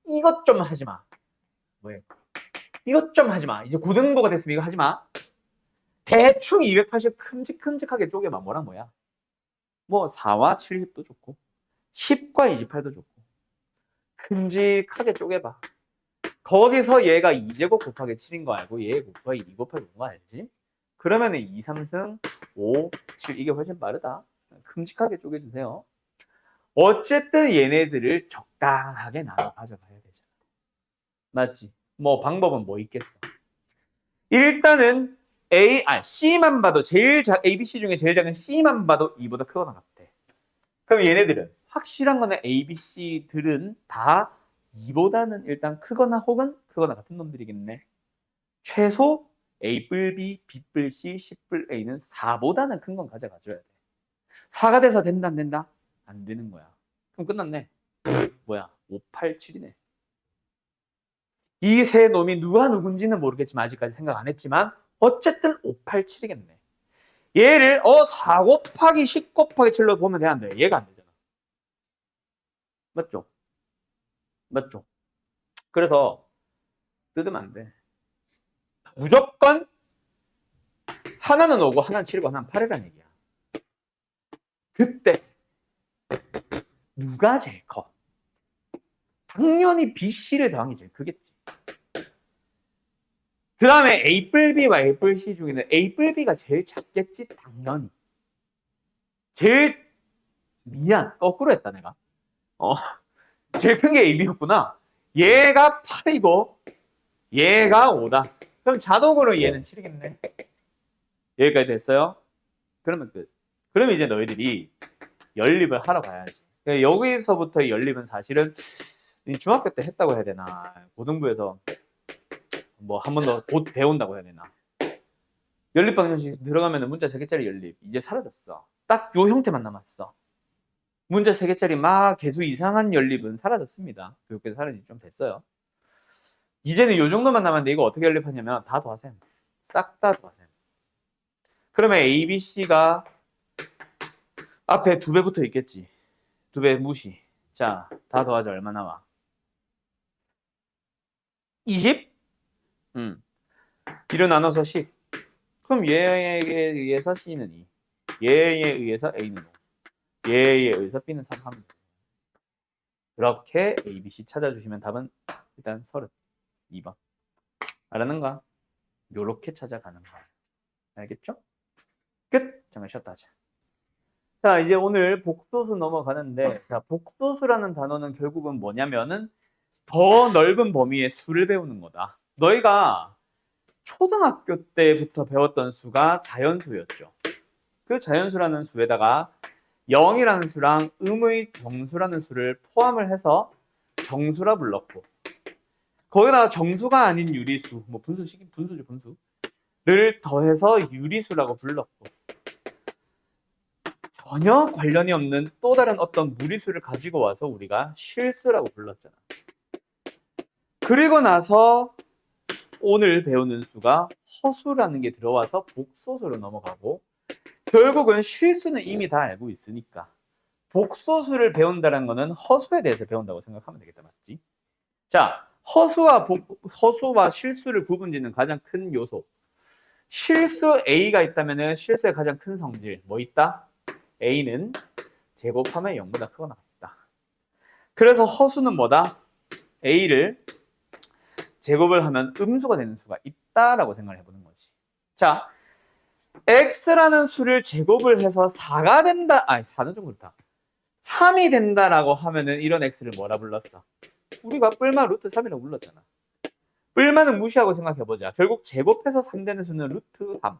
이것 좀 하지 마. 왜? 이것 좀 하지 마. 이제 고등부가 됐으면 이거 하지 마. 대충 280 큼직큼직하게 쪼개봐. 뭐랑 뭐야? 뭐 4와 70도 좋고 10과 28도 좋고 큼직하게 쪼개봐. 거기서 얘가 2제곱 곱하기 7인 거 알고 얘 곱하기 2 곱하기 5거 알지? 그러면은 2, 3승 5, 7 이게 훨씬 빠르다. 큼직하게 쪼개주세요. 어쨌든 얘네들을 적당하게 나눠 가져가야 되잖아. 맞지? 뭐 방법은 뭐 있겠어? 일단은 C만 봐도 A, B, C 중에 제일 작은 C만 봐도 2보다 크거나 같대. 그럼 얘네들은 확실한 거는 A, B, C들은 다 2보다는 일단 크거나 혹은 크거나 같은 놈들이겠네. 최소 A 뿔 B, B 뿔 C, C 뿔 A는 4보다는 큰 건 가져가줘야 돼. 4가 돼서 된다 안 된다? 안 되는 거야. 그럼 끝났네. 뭐야? 5, 8, 7이네. 이 세 놈이 누가 누군지는 모르겠지만 아직까지 생각 안 했지만 어쨌든 5, 8, 7이겠네. 얘를 4 곱하기 10 곱하기 7로 보면 되는데 얘가 안 되잖아. 맞죠? 맞죠? 그래서 뜯으면 안 돼. 무조건 하나는 5고 하나는 7이고 하나는 8이라는 얘기야. 그때 누가 제일 커? 당연히 BC를 더한 게 제일 크겠지. 그 다음에 A 뿔 B와 A 뿔 C 중에는 A 뿔 B가 제일 작겠지, 당연히. 제일, 미안, 거꾸로 했다, 내가. 제일 큰 게 A, B였구나. 얘가 8이고, 얘가 5다. 그럼 자동으로 얘는 7이겠네. 여기까지 됐어요? 그러면 끝. 그러면 이제 너희들이 연립을 하러 가야지. 여기서부터 연립은 사실은 중학교 때 했다고 해야 되나. 고등부에서 뭐 한 번 더 곧 배운다고 해야 되나. 연립방정식 들어가면 문자 3개짜리 연립 이제 사라졌어. 딱 요 형태만 남았어. 문자 3개짜리 막 개수 이상한 연립은 사라졌습니다. 교육에서 사라진 지 좀 됐어요. 이제는 요 정도만 남았는데 이거 어떻게 연립하냐면 다 더하셈. 싹 다 더하셈. 그러면 A, B, C가 앞에 2배 붙어 있겠지. 2배 무시. 자, 다 더하자 얼마 나와? 20? 2로 나눠서 10. 그럼 얘에 의해서 C는 2. 얘에 의해서 A는 5. 얘에 의해서 B는 3 하면 돼. 그렇게 A, B, C 찾아주시면 답은 일단 32번. 알았는가? 요렇게 찾아가는 거야. 알겠죠? 끝! 잠깐 쉬었다 하자. 자, 이제 오늘 복소수 넘어가는데, 자, 복소수라는 단어는 결국은 뭐냐면은 더 넓은 범위의 수를 배우는 거다. 너희가 초등학교 때부터 배웠던 수가 자연수였죠. 그 자연수라는 수에다가 0이라는 수랑 음의 정수라는 수를 포함을 해서 정수라 불렀고, 거기다가 정수가 아닌 유리수, 뭐 분수식이 분수죠, 분수를 더해서 유리수라고 불렀고, 전혀 관련이 없는 또 다른 어떤 무리수를 가지고 와서 우리가 실수라고 불렀잖아. 그리고 나서 오늘 배우는 수가 허수라는 게 들어와서 복소수로 넘어가고, 결국은 실수는 이미 다 알고 있으니까 복소수를 배운다는 거는 허수에 대해서 배운다고 생각하면 되겠다. 맞지? 자, 허수와 실수를 구분짓는 가장 큰 요소. 실수 A가 있다면 실수의 가장 큰 성질 뭐 있다? A는 제곱하면 0보다 크거나 같다. 그래서 허수는 뭐다? A를 제곱을 하면 음수가 되는 수가 있다라고 생각을 해보는 거지. 자, X라는 수를 제곱을 해서 4가 된다. 아니, 4는 좀 그렇다. 3이 된다라고 하면은 이런 X를 뭐라 불렀어? 우리가 뿔마 루트 3이라고 불렀잖아. 뿔마는 무시하고 생각해보자. 결국 제곱해서 3 되는 수는 루트 3.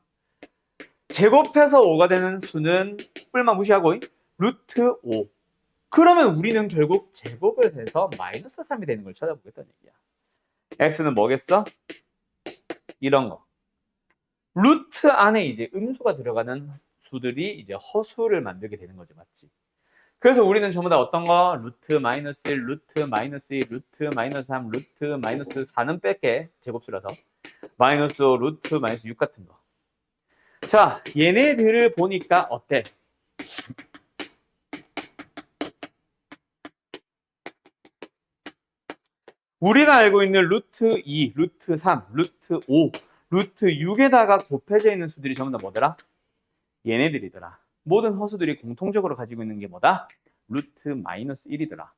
제곱해서 5가 되는 수는 뿔마 무시하고 루트 5. 그러면 우리는 결국 제곱을 해서 마이너스 3이 되는 걸 찾아보겠다는 얘기야. X는 뭐겠어? 이런 거. 루트 안에 이제 음수가 들어가는 수들이 이제 허수를 만들게 되는 거지, 맞지? 그래서 우리는 전부 다 어떤 거? 루트 마이너스 1, 루트 마이너스 2, 루트 마이너스 3, 루트 마이너스 4는 뺄게. 제곱수라서. 마이너스 5, 루트 마이너스 6 같은 거. 자, 얘네들을 보니까 어때? 우리가 알고 있는 루트 2, 루트 3, 루트 5, 루트 6에다가 곱해져 있는 수들이 전부 다 뭐더라? 얘네들이더라. 모든 허수들이 공통적으로 가지고 있는 게 뭐다? 루트 마이너스 1이더라.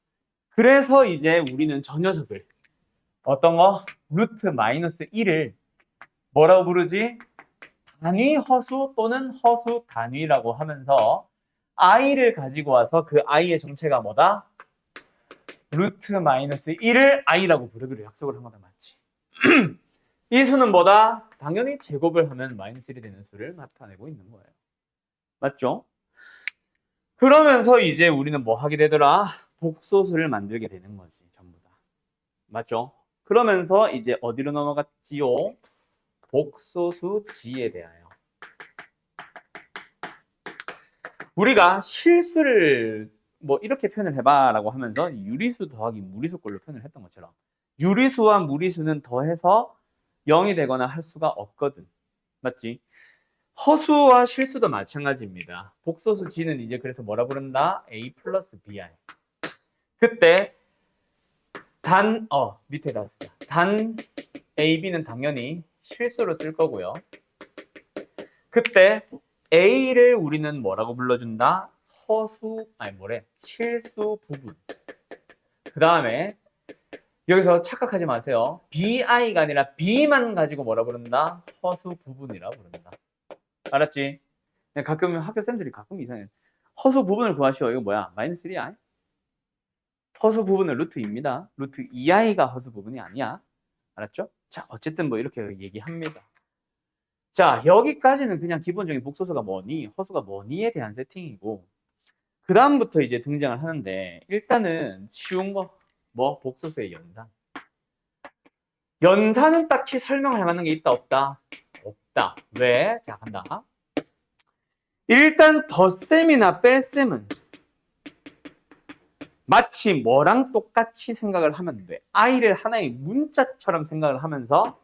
그래서 이제 우리는 저 녀석을 어떤 거? 루트 마이너스 1을 뭐라고 부르지? 단위 허수 또는 허수 단위라고 하면서 i를 가지고 와서 그 i의 정체가 뭐다? 루트 마이너스 1을 i라고 부르기로 약속을 한 거다. 맞지? 이 수는 뭐다? 당연히 제곱을 하면 마이너스 1이 되는 수를 나타내고 있는 거예요. 맞죠? 그러면서 이제 우리는 뭐 하게 되더라? 복소수를 만들게 되는 거지, 전부 다. 맞죠? 그러면서 이제 어디로 넘어갔지요? 복소수 G에 대하여. 우리가 실수를 뭐 이렇게 표현을 해봐라고 하면서 유리수 더하기 무리수 꼴로 표현을 했던 것처럼 유리수와 무리수는 더해서 0이 되거나 할 수가 없거든. 맞지? 허수와 실수도 마찬가지입니다. 복소수 G는 이제 그래서 뭐라 부른다? A 플러스 BI. 그때 밑에다 쓰자. 단 AB는 당연히 실수로 쓸 거고요. 그때 A를 우리는 뭐라고 불러준다? 실수 부분. 그 다음에 여기서 착각하지 마세요. BI가 아니라 B만 가지고 뭐라 부른다? 허수 부분이라 부른다. 알았지? 가끔 학교 쌤들이 가끔 이상해. 허수 부분을 구하시오. 이거 뭐야? 마이너스 1이야. 허수 부분은 루트 2입니다. 루트 2i가 허수 부분이 아니야. 알았죠? 자, 어쨌든 뭐 이렇게 얘기합니다. 자, 여기까지는 그냥 기본적인 복소수가 뭐니, 허수가 뭐니에 대한 세팅이고, 그 다음부터 이제 등장을 하는데, 일단은 쉬운 거, 뭐 복소수의 연산. 연산은 딱히 설명할 만한 게 있다, 없다? 없다. 왜? 자, 간다. 일단 덧셈이나 뺄셈은 마치 뭐랑 똑같이 생각을 하면 돼. i를 하나의 문자처럼 생각을 하면서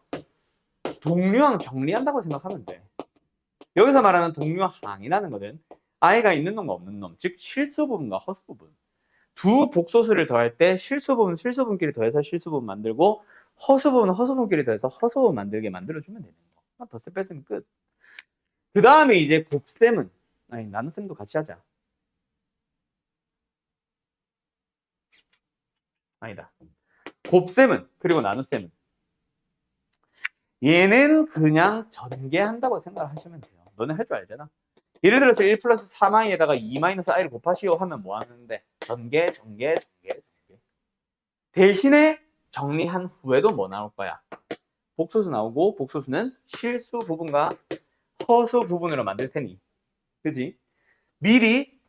동류항 정리한다고 생각하면 돼. 여기서 말하는 동류항이라는 것은 i가 있는 놈과 없는 놈, 즉 실수 부분과 허수 부분. 두 복소수를 더할 때 실수 부분, 실수 부분끼리 더해서 실수 부분 만들고 허수 부분은 허수 부분끼리 더해서 허수 부분 만들게 만들어주면 되는 거. 덧셈 뺄셈 끝. 그 다음에 이제 곱셈은, 아니 나눗셈도 같이 하자. 아니다. 곱셈은, 그리고 나눗셈은 얘는 그냥 전개한다고 생각을 하시면 돼요. 너네 할 줄 알잖아. 예를 들어서 1 플러스 3i에다가 2 마이너스 i를 곱하시오 하면 뭐 하는데? 전개. 대신에 정리한 후에도 뭐 나올 거야? 복소수 나오고, 복소수는 실수 부분과 허수 부분으로 만들 테니. 그지? 미리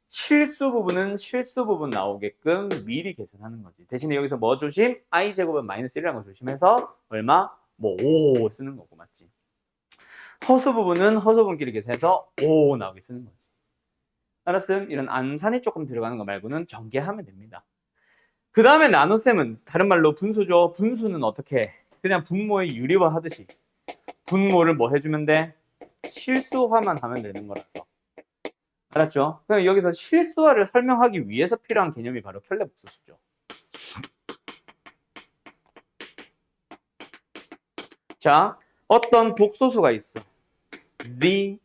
실수 부분은 실수 부분 나오게끔 미리 계산하는 거지. 대신에 여기서 뭐 조심? i제곱은 마이너스 1이라는 거 조심해서 얼마? 뭐 5 쓰는 거고, 맞지? 허수 부분은 허수 부분끼리 계산해서 5 나오게 쓰는 거지. 알았음? 이런 암산이 조금 들어가는 거 말고는 전개하면 됩니다. 그 다음에 나눗셈은 다른 말로 분수죠. 분수는 어떻게 해? 그냥 분모의 유리화 하듯이 분모를 뭐 해주면 돼? 실수화만 하면 되는 거라서. 알았죠? 그럼 여기서 실수화를 설명하기 위해서 필요한 개념이 바로 켤레복소수죠. 자, 어떤 복소수가 있어. the.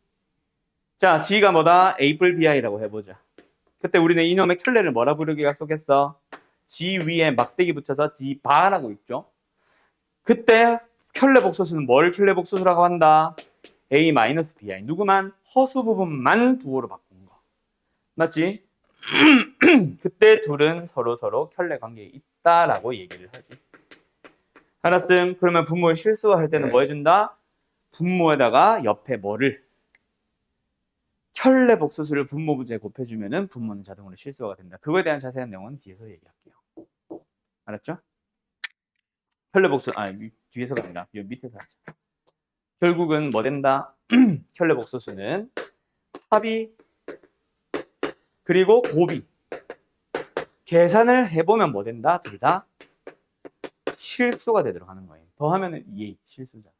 자, g가 뭐다? a뿔 bi라고 해보자. 그때 우리는 이놈의 켤레를 뭐라 부르기 약속했어? g 위에 막대기 붙여서 g 바라고 있죠. 그때 켤레복소수는 뭘 켤레복소수라고 한다? a 마이너스 bi. 누구만? 허수 부분만 부호로 바꾼 거. 맞지? 그때 둘은 서로 켤레 관계에 있다라고 얘기를 하지. 알았음? 그러면 분모를 실수할 때는 뭐 해준다? 분모에다가 옆에 뭐를? 켤레 복소수를 분모 부재에 곱해주면은 분모는 자동으로 실수화가 된다. 그거에 대한 자세한 내용은 뒤에서 얘기할게요. 알았죠? 켤레 복소, 뒤에서가 아니라 이 밑에서 하자. 결국은 뭐 된다? 켤레 복소수는 합이 그리고 곱이 계산을 해보면 뭐 된다? 둘 다 실수가 되도록 하는 거예요. 더하면은 2a 실수잖아.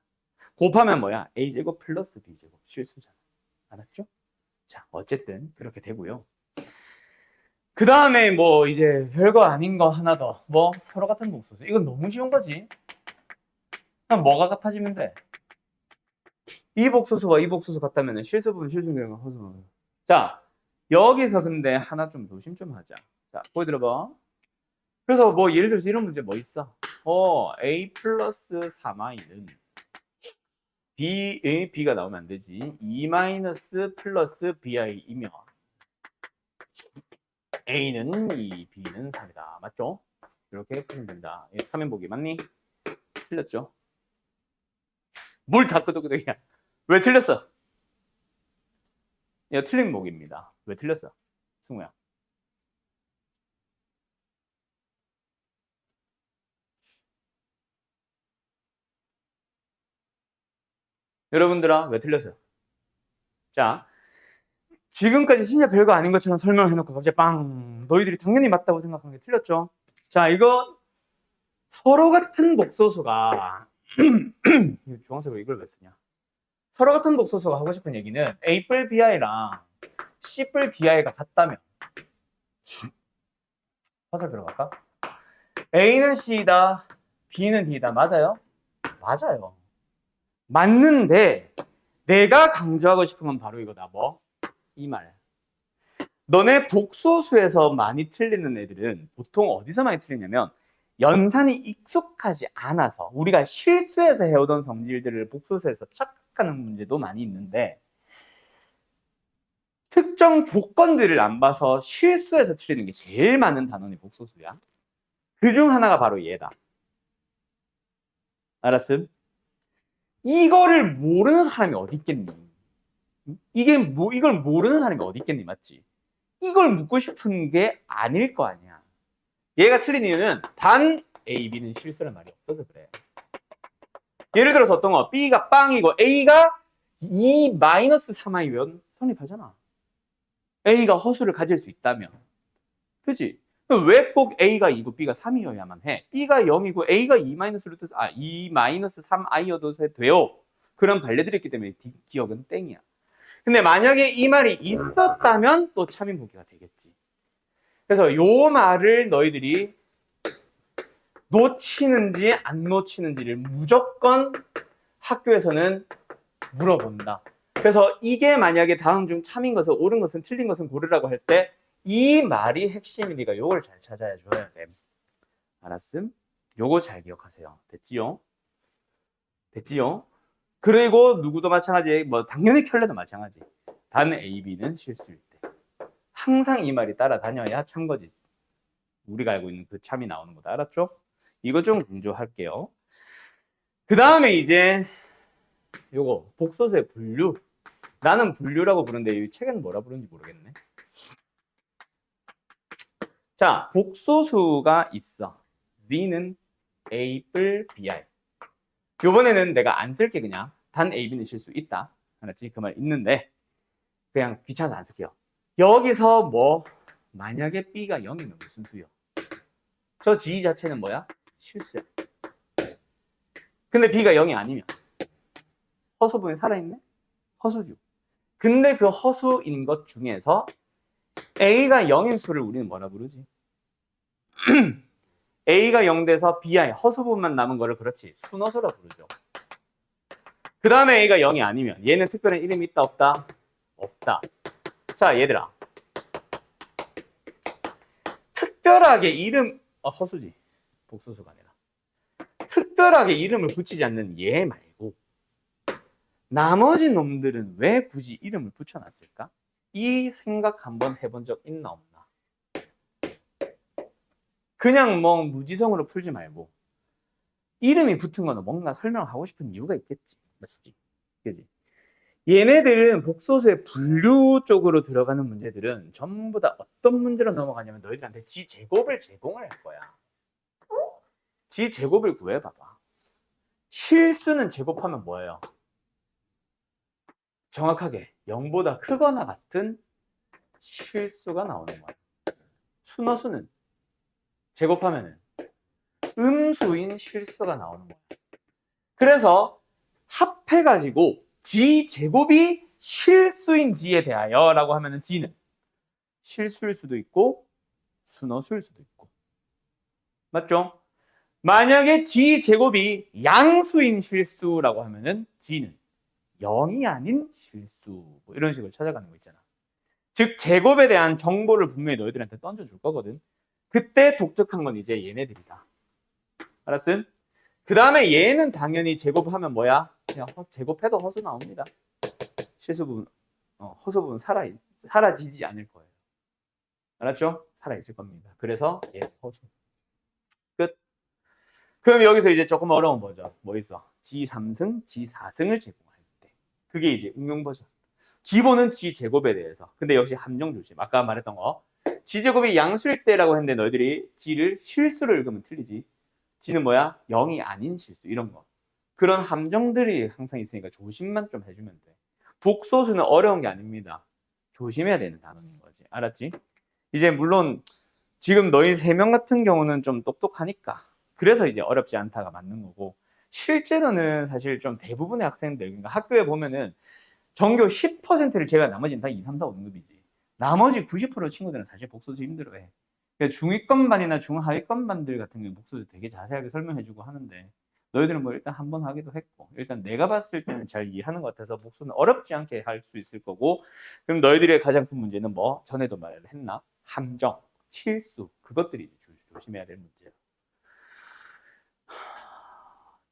곱하면 뭐야? a제곱 플러스 b제곱 실수잖아. 알았죠? 자, 어쨌든 그렇게 되고요. 그 다음에 뭐 이제 별거 아닌 거 하나 더. 뭐 서로 같은 복소수. 이건 너무 쉬운 거지. 그럼 뭐가 같아지면 돼? 이 복소수와 이 복소수 같다면 실수 부분, 실수 부분, 허수 부분. 자, 여기서 근데 하나 좀 조심 좀 하자. 자, 보기 들어봐. 그래서 뭐 예를 들어서 이런 문제 뭐 있어? a 플러스 3i는 b가 나오면 안 되지. 2 마이너스 플러스 bi이면 a는 2, b는 3이다. 맞죠? 이렇게 풀면 된다. 3면 보기 맞니? 틀렸죠? 뭘 다 끄덕끄덕이야. 왜 틀렸어? 이거 틀린 목입니다. 왜 틀렸어? 승우야. 여러분들아, 왜 틀렸어요? 자, 지금까지 진짜 별거 아닌 것처럼 설명을 해놓고 갑자기 빵! 너희들이 당연히 맞다고 생각한 게 틀렸죠? 자, 이거 서로 같은 복소수가 주황색으로 이걸 왜 쓰냐? 서로 같은 복소수가 하고 싶은 얘기는 A뿔 BI랑 C뿔 DI가 같다면 화살 들어갈까? A는 C다, B는 D다. 맞아요? 맞아요. 맞는데 내가 강조하고 싶은 건 바로 이거다. 뭐? 이 말. 너네 복소수에서 많이 틀리는 애들은 보통 어디서 많이 틀리냐면 연산이 익숙하지 않아서 우리가 실수해서 해오던 성질들을 복소수에서 착각하는 문제도 많이 있는데 특정 조건들을 안 봐서 실수해서 틀리는 게 제일 많은 단원이 복소수야. 그중 하나가 바로 얘다. 알았음? 이거를 모르는 사람이 어디 있겠니? 이걸 모르는 사람이 어디 있겠니? 맞지? 이걸 묻고 싶은 게 아닐 거 아니야. 얘가 틀린 이유는 단 A, B는 실수란 말이 없어서 그래. 예를 들어서 어떤 거? B가 빵이고 A가 2-3i면 성립하잖아. A가 허수를 가질 수 있다면. 그지? 왜 꼭 A가 2고 B가 3이어야만 해? B가 0이고 A가 2-3i여도 돼요. 그런 발레들이 있기 때문에 기억은 땡이야. 근데 만약에 이 말이 있었다면 또 참인 보기가 되겠지. 그래서 요 말을 너희들이 놓치는지 안 놓치는지를 무조건 학교에서는 물어본다. 그래서 이게 만약에 다음 중 참인 것은 옳은 것은 틀린 것은 고르라고 할 때 이 말이 핵심이니까 요걸 잘 찾아야 줘야 돼. 알았음? 요거 잘 기억하세요. 됐지요? 됐지요? 그리고 누구도 마찬가지, 뭐 당연히 켤레도 마찬가지. 단 A, B는 실수일 때. 항상 이 말이 따라다녀야 참거지. 우리가 알고 있는 그 참이 나오는 거다. 알았죠? 이거 좀 강조할게요. 그 다음에 이제 요거 복소수의 분류. 나는 분류라고 부르는데 이 책에는 뭐라 부르는지 모르겠네. 자, 복소수가 있어. Z는 A 뿔 BI. 요번에는 내가 안 쓸게 그냥. 단 A, B는 실수 있다. 알았지? 그 말 있는데 그냥 귀찮아서 안 쓸게요. 여기서 뭐 만약에 B가 0이면 무슨 수요? 저 G 자체는 뭐야? 실수야. 근데 B가 0이 아니면 허수 부분이 살아있네? 허수죠. 근데 그 허수인 것 중에서 A가 0인 수를 우리는 뭐라 부르지? A가 0 돼서 BI 허수 부분만 남은 거를 그렇지 순허수라 부르죠. 그 다음에 A가 0이 아니면 얘는 특별한 이름이 있다 없다? 없다. 자 얘들아 특별하게 이름 허수지 복수수가 아니라 특별하게 이름을 붙이지 않는 얘 말고 나머지 놈들은 왜 굳이 이름을 붙여놨을까? 이 생각 한번 해본 적 있나 없나? 그냥 뭐 무지성으로 풀지 말고 이름이 붙은 거는 뭔가 설명하고 싶은 이유가 있겠지. 맞지? 그지? 얘네들은 복소수의 분류 쪽으로 들어가는 문제들은 전부 다 어떤 문제로 넘어가냐면 너희들한테 지 제곱을 제공을 할 거야. 지 제곱을 구해봐봐. 실수는 제곱하면 뭐예요? 정확하게 0보다 크거나 같은 실수가 나오는 거야. 순허수는 제곱하면은 음수인 실수가 나오는 거야. 그래서 합해가지고 지 제곱이 실수인 지에 대하여 라고 하면은 지는 실수일 수도 있고 순허수일 수도 있고 맞죠? 만약에 지 제곱이 양수인 실수라고 하면은 지는 0이 아닌 실수 뭐 이런 식으로 찾아가는 거 있잖아. 즉 제곱에 대한 정보를 분명히 너희들한테 던져줄 거거든. 그때 독특한 건 이제 얘네들이다. 알았음? 그 다음에 얘는 당연히 제곱하면 뭐야? 그냥 제곱해도 허수 나옵니다. 실수 부분, 허수 부분 사라지지 않을 거예요. 알았죠? 살아있을 겁니다. 그래서 얘 허수. 끝. 그럼 여기서 이제 조금 어려운 버전 뭐 있어? G3승, G4승을 제공할 때. 그게 이제 응용 버전. 기본은 G 제곱에 대해서. 근데 역시 함정 조심. 아까 말했던 거. G 제곱이 양수일 때라고 했는데 너희들이 G를 실수로 읽으면 틀리지. G는 뭐야? 0이 아닌 실수 이런 거. 그런 함정들이 항상 있으니까 조심만 좀 해주면 돼. 복소수는 어려운 게 아닙니다. 조심해야 되는 단어인 거지. 알았지? 이제 물론 지금 너희 3명 같은 경우는 좀 똑똑하니까 그래서 이제 어렵지 않다가 맞는 거고 실제로는 사실 좀 대부분의 학생들 그러니까 학교에 보면은 전교 10%를 제외한 나머지는 다 2, 3, 4, 5등급이지. 나머지 90% 친구들은 사실 복소수 힘들어해. 그러니까 중위권반이나 중하위권반들 같은 경우는 복소수 되게 자세하게 설명해주고 하는데 너희들은 뭐 일단 한 번 하기도 했고 일단 내가 봤을 때는 잘 이해하는 것 같아서 복수는 어렵지 않게 할 수 있을 거고 그럼 너희들의 가장 큰 문제는 뭐 전에도 말을 했나? 함정, 실수 그것들이 조심해야 될 문제야.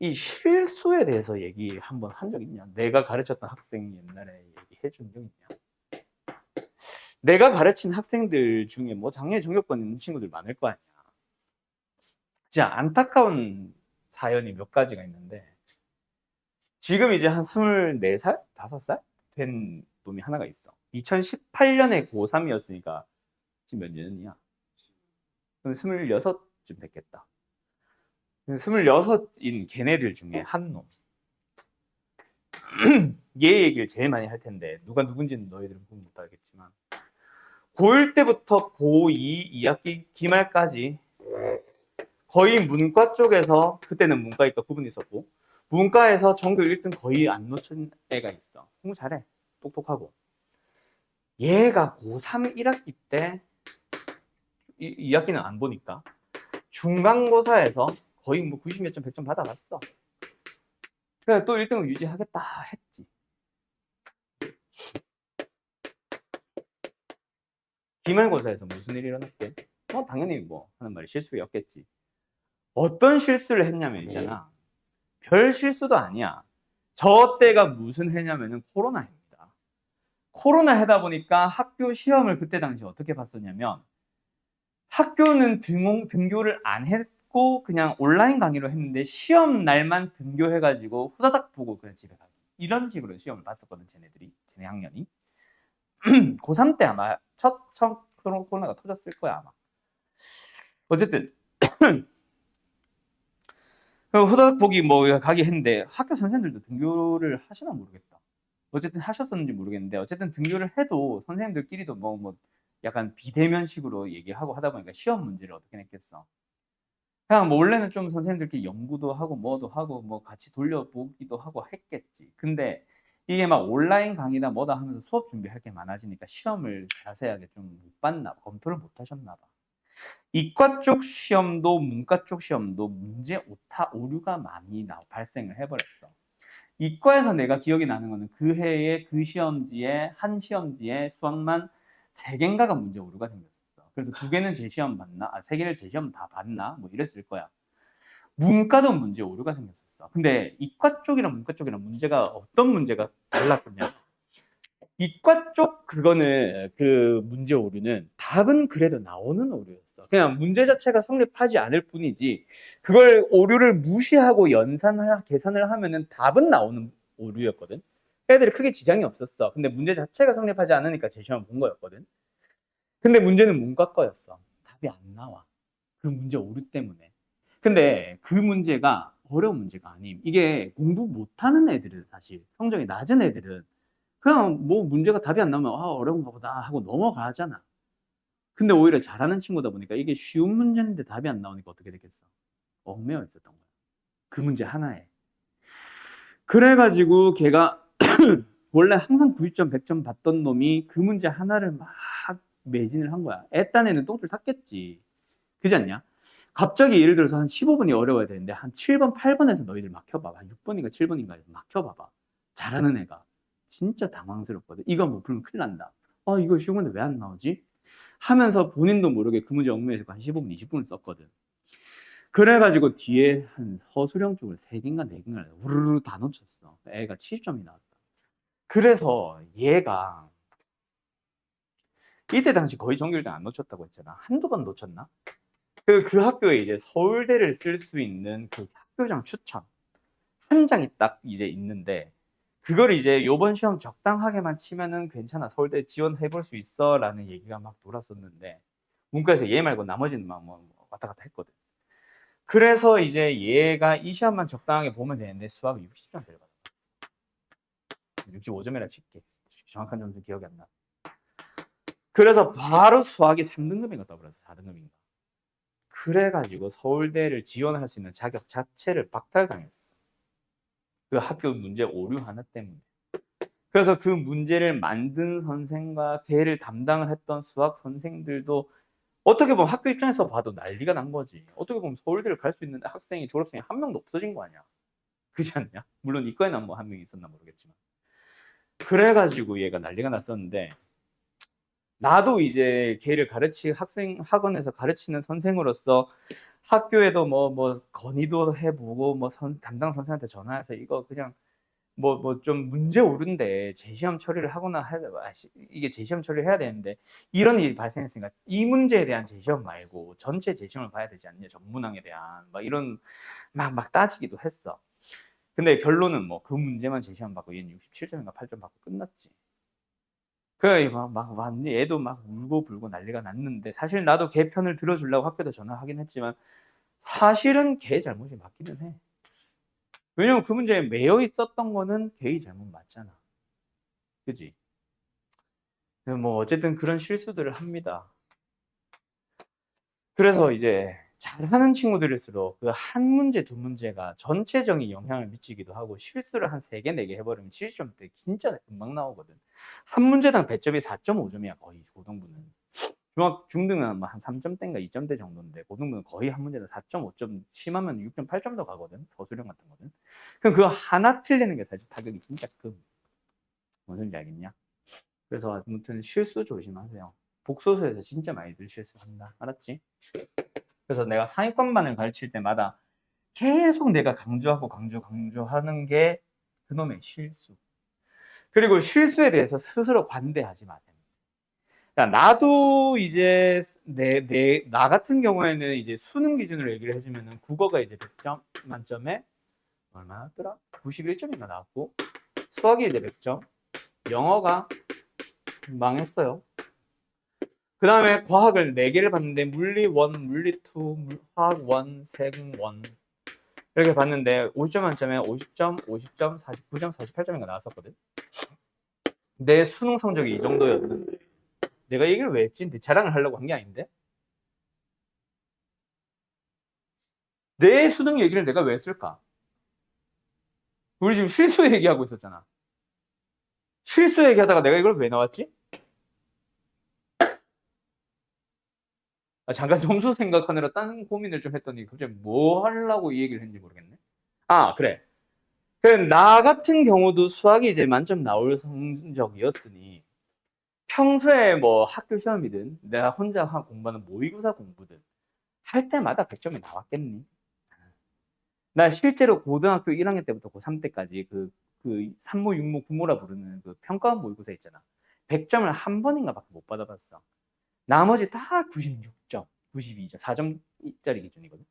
이 실수에 대해서 얘기 한번 한 적 있냐? 내가 가르쳤던 학생 옛날에 얘기해 준 적 있냐? 내가 가르친 학생들 중에 뭐 장애 정격권 있는 친구들 많을 거 아니야. 진짜 안타까운 사연이 몇 가지가 있는데 지금 이제 한 24살? 5살? 된 놈이 하나가 있어. 2018년에 고3이었으니까 지금 몇 년이야? 그럼 26쯤 됐겠다. 26인 걔네들 중에 한 놈. 얘 얘기를 제일 많이 할 텐데 누가 누군지는 너희들은 구분 못 하겠지만 고1 때부터 고2 2학기 기말까지 거의 문과 쪽에서 그때는 문과니까 구분이 있었고 문과에서 전교 1등 거의 안 놓친 애가 있어. 공부 잘해. 똑똑하고. 얘가 고3 1학기 때 2학기는 안 보니까 중간고사에서 거의 뭐 90몇 점 100점 받아봤어. 그래서 또 1등을 유지하겠다 했지. 기말고사에서 무슨 일이 일어났대? 당연히 뭐 하는 말이 실수였겠지. 어떤 실수를 했냐면 있잖아. 별 실수도 아니야. 저 때가 무슨 해냐면은 코로나입니다. 코로나 해다 보니까 학교 시험을 그때 당시 어떻게 봤었냐면 학교는 등교를 안 했고 그냥 온라인 강의로 했는데 시험 날만 등교해가지고 후다닥 보고 그냥 집에 가기. 이런 식으로 시험을 봤었거든, 쟤네 학년이. 고3 때 아마 처음 코로나가 터졌을 거야, 아마. 어쨌든 후다닥 보기 뭐 가기 했는데 학교 선생님들도 등교를 하시나 모르겠다. 어쨌든 하셨었는지 모르겠는데 어쨌든 등교를 해도 선생님들끼리도 뭐 약간 비대면식으로 얘기하고 하다 보니까 시험 문제를 어떻게 냈겠어. 그냥 뭐 원래는 좀 선생님들끼리 연구도 하고 뭐도 하고 뭐 같이 돌려보기도 하고 했겠지. 근데 이게 막 온라인 강의다 뭐다 하면서 수업 준비할 게 많아지니까 시험을 자세하게 좀 못 봤나 봐. 검토를 못 하셨나 봐. 이과 쪽 시험도 문과 쪽 시험도 문제 오타 오류가 많이 발생을 해버렸어. 이과에서 내가 기억이 나는 거는 그 해에 그 시험지에 한 시험지에 수학만 3개인가가 문제 오류가 생겼었어. 그래서 2개는 재시험 봤나? 3개를 재시험 다 봤나? 뭐 이랬을 거야. 문과도 문제 오류가 생겼었어. 근데 이과 쪽이랑 문과 쪽이랑 문제가 어떤 문제가 달랐었냐? 이과 쪽 그거는 그 문제 오류는 답은 그래도 나오는 오류였어. 그냥 문제 자체가 성립하지 않을 뿐이지 그걸 오류를 무시하고 연산을 계산을 하면은 답은 나오는 오류였거든. 애들이 크게 지장이 없었어. 근데 문제 자체가 성립하지 않으니까 재시험 본 거였거든. 근데 문제는 문과 거였어. 답이 안 나와. 그 문제 오류 때문에. 근데 그 문제가 어려운 문제가 아님. 이게 공부 못하는 애들은 사실 성적이 낮은 애들은 그냥 뭐 문제가 답이 안 나오면 어려운가 보다 하고 넘어가잖아. 근데 오히려 잘하는 친구다 보니까 이게 쉬운 문제인데 답이 안 나오니까 어떻게 됐겠어? 얽매여 있었던 거야. 그 문제 하나에. 그래가지고 걔가 원래 항상 90점, 100점 받던 놈이 그 문제 하나를 막 매진을 한 거야. 애딴에는 똥줄 탔겠지. 그지 않냐? 갑자기 예를 들어서 한 15번이 어려워야 되는데 한 7번, 8번에서 너희들 막혀봐봐. 한 6번인가 7번인가 막혀봐봐. 잘하는 애가. 진짜 당황스럽거든. 이거 못 풀면 큰일 난다. 이거 쉬운 건데 왜 안 나오지? 하면서 본인도 모르게 그 문제 얽매여서 한 15분, 20분을 썼거든. 그래가지고 뒤에 한 서술형 쪽을 3개인가 4개인가 우르르 다 놓쳤어. 애가 70점이 나왔다. 그래서 얘가 이때 당시 거의 전교 1등 안 놓쳤다고 했잖아. 한두 번 놓쳤나? 그 학교에 이제 서울대를 쓸 수 있는 그 학교장 추천 한 장이 딱 이제 있는데 그걸 이제 요번 시험 적당하게만 치면은 괜찮아. 서울대 지원해볼 수 있어. 라는 얘기가 막 돌았었는데 문과에서 얘 말고 나머지는 막 뭐 왔다 갔다 했거든. 그래서 이제 얘가 이 시험만 적당하게 보면 되는데 수학을 60점대를 받았어. 65점이라 칠게. 정확한 점수 기억이 안 나. 그래서 바로 수학이 3등급인가 떠버렸어. 4등급인가. 그래가지고 서울대를 지원할 수 있는 자격 자체를 박탈당했어. 그 학교 문제 오류 하나 때문에. 그래서 그 문제를 만든 선생과 걔를 담당을 했던 수학 선생들도 어떻게 보면 학교 입장에서 봐도 난리가 난 거지. 어떻게 보면 서울대를 갈 수 있는 학생이 졸업생이 한 명도 없어진 거 아니야. 그렇지 않냐? 물론 이과에는 뭐 한 명이 있었나 모르겠지만. 그래가지고 얘가 난리가 났었는데 나도 이제 걔를 학원에서 가르치는 선생으로서 학교에도 뭐 건의도 해보고 뭐 담당 선생한테 전화해서 이거 그냥 뭐 좀 문제 오른데 재시험 처리를 하거나 이게 재시험 처리를 해야 되는데 이런 일이 발생했으니까 이 문제에 대한 재시험 말고 전체 재시험을 봐야 되지 않냐, 전문항에 대한 막 이런 막 따지기도 했어. 근데 결론은 뭐 그 문제만 재시험 받고 얘는 67점인가 8점 받고 끝났지. 그래 막 왔니 애도 막 울고 불고 난리가 났는데 사실 나도 걔 편을 들어주려고 학교에 전화하긴 했지만 사실은 걔 잘못이 맞기는 해. 왜냐면 그 문제에 매여 있었던 거는 걔의 잘못 맞잖아. 그지? 뭐 어쨌든 그런 실수들을 합니다. 그래서 이제 잘하는 친구들일수록 그 한 문제, 두 문제가 전체적인 영향을 미치기도 하고 실수를 한 3개, 4개 해버리면 70점대 진짜 금방 나오거든. 한 문제당 배점이 4.5점이야 거의 고등부는. 중등은 한 3점대인가 2점대 정도인데 고등부는 거의 한 문제당 4.5점, 심하면 6점, 8점도 가거든. 서술형 같은 거는. 그럼 그거 하나 틀리는 게 사실 타격이 진짜 큰. 무슨지 알겠냐? 그래서 아무튼 실수 조심하세요. 복소수에서 진짜 많이들 실수한다. 알았지? 그래서 내가 상위권만을 가르칠 때마다 계속 내가 강조하는 게 그놈의 실수. 그리고 실수에 대해서 스스로 관대하지 마세요. 그러니까 나도 이제 나 같은 경우에는 이제 수능 기준으로 얘기를 해주면은 국어가 이제 100점 만점에 얼마였더라? 91점인가 나왔고 수학이 이제 100점, 영어가 망했어요. 그 다음에 과학을 4개를 봤는데 물리 1, 물리 2, 화학 1, 생 1 이렇게 봤는데 50점 만점에 50점, 50점, 49점, 48점인가 나왔었거든. 내 수능 성적이 이 정도였는데 내가 얘기를 왜 했지? 내 자랑을 하려고 한 게 아닌데 내 수능 얘기를 내가 왜 했을까? 우리 지금 실수 얘기하고 있었잖아. 실수 얘기하다가 내가 이걸 왜 나왔지? 잠깐 점수 생각하느라 딴 고민을 좀 했더니 갑자기 뭐 하려고 이 얘기를 했는지 모르겠네. 아, 그래. 나 같은 경우도 수학이 이제 만점 나올 성적이었으니 평소에 뭐 학교 시험이든 내가 혼자 공부하는 모의고사 공부든 할 때마다 100점이 나왔겠니? 나 실제로 고등학교 1학년 때부터 고3 때까지 그 산모, 육모, 구모라 부르는 그 평가 모의고사 있잖아. 100점을 한 번인가 밖에 못 받아봤어. 나머지 다 96점, 92점, 4점짜리 기준이거든.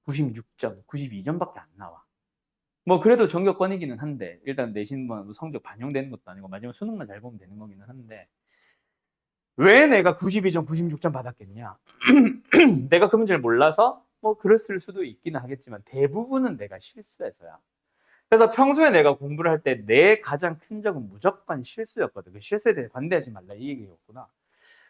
96점, 92점밖에 안 나와. 뭐 그래도 전교권이기는 한데 일단 내신 뭐 성적 반영되는 것도 아니고 마지막 수능만 잘 보면 되는 거기는 한데 왜 내가 92점, 96점 받았겠냐? 내가 그 문제를 몰라서 뭐 그랬을 수도 있기는 하겠지만 대부분은 내가 실수해서야. 그래서 평소에 내가 공부를 할 때 내 가장 큰 적은 무조건 실수였거든. 그 실수에 대해 관대하지 말라 이 얘기였구나.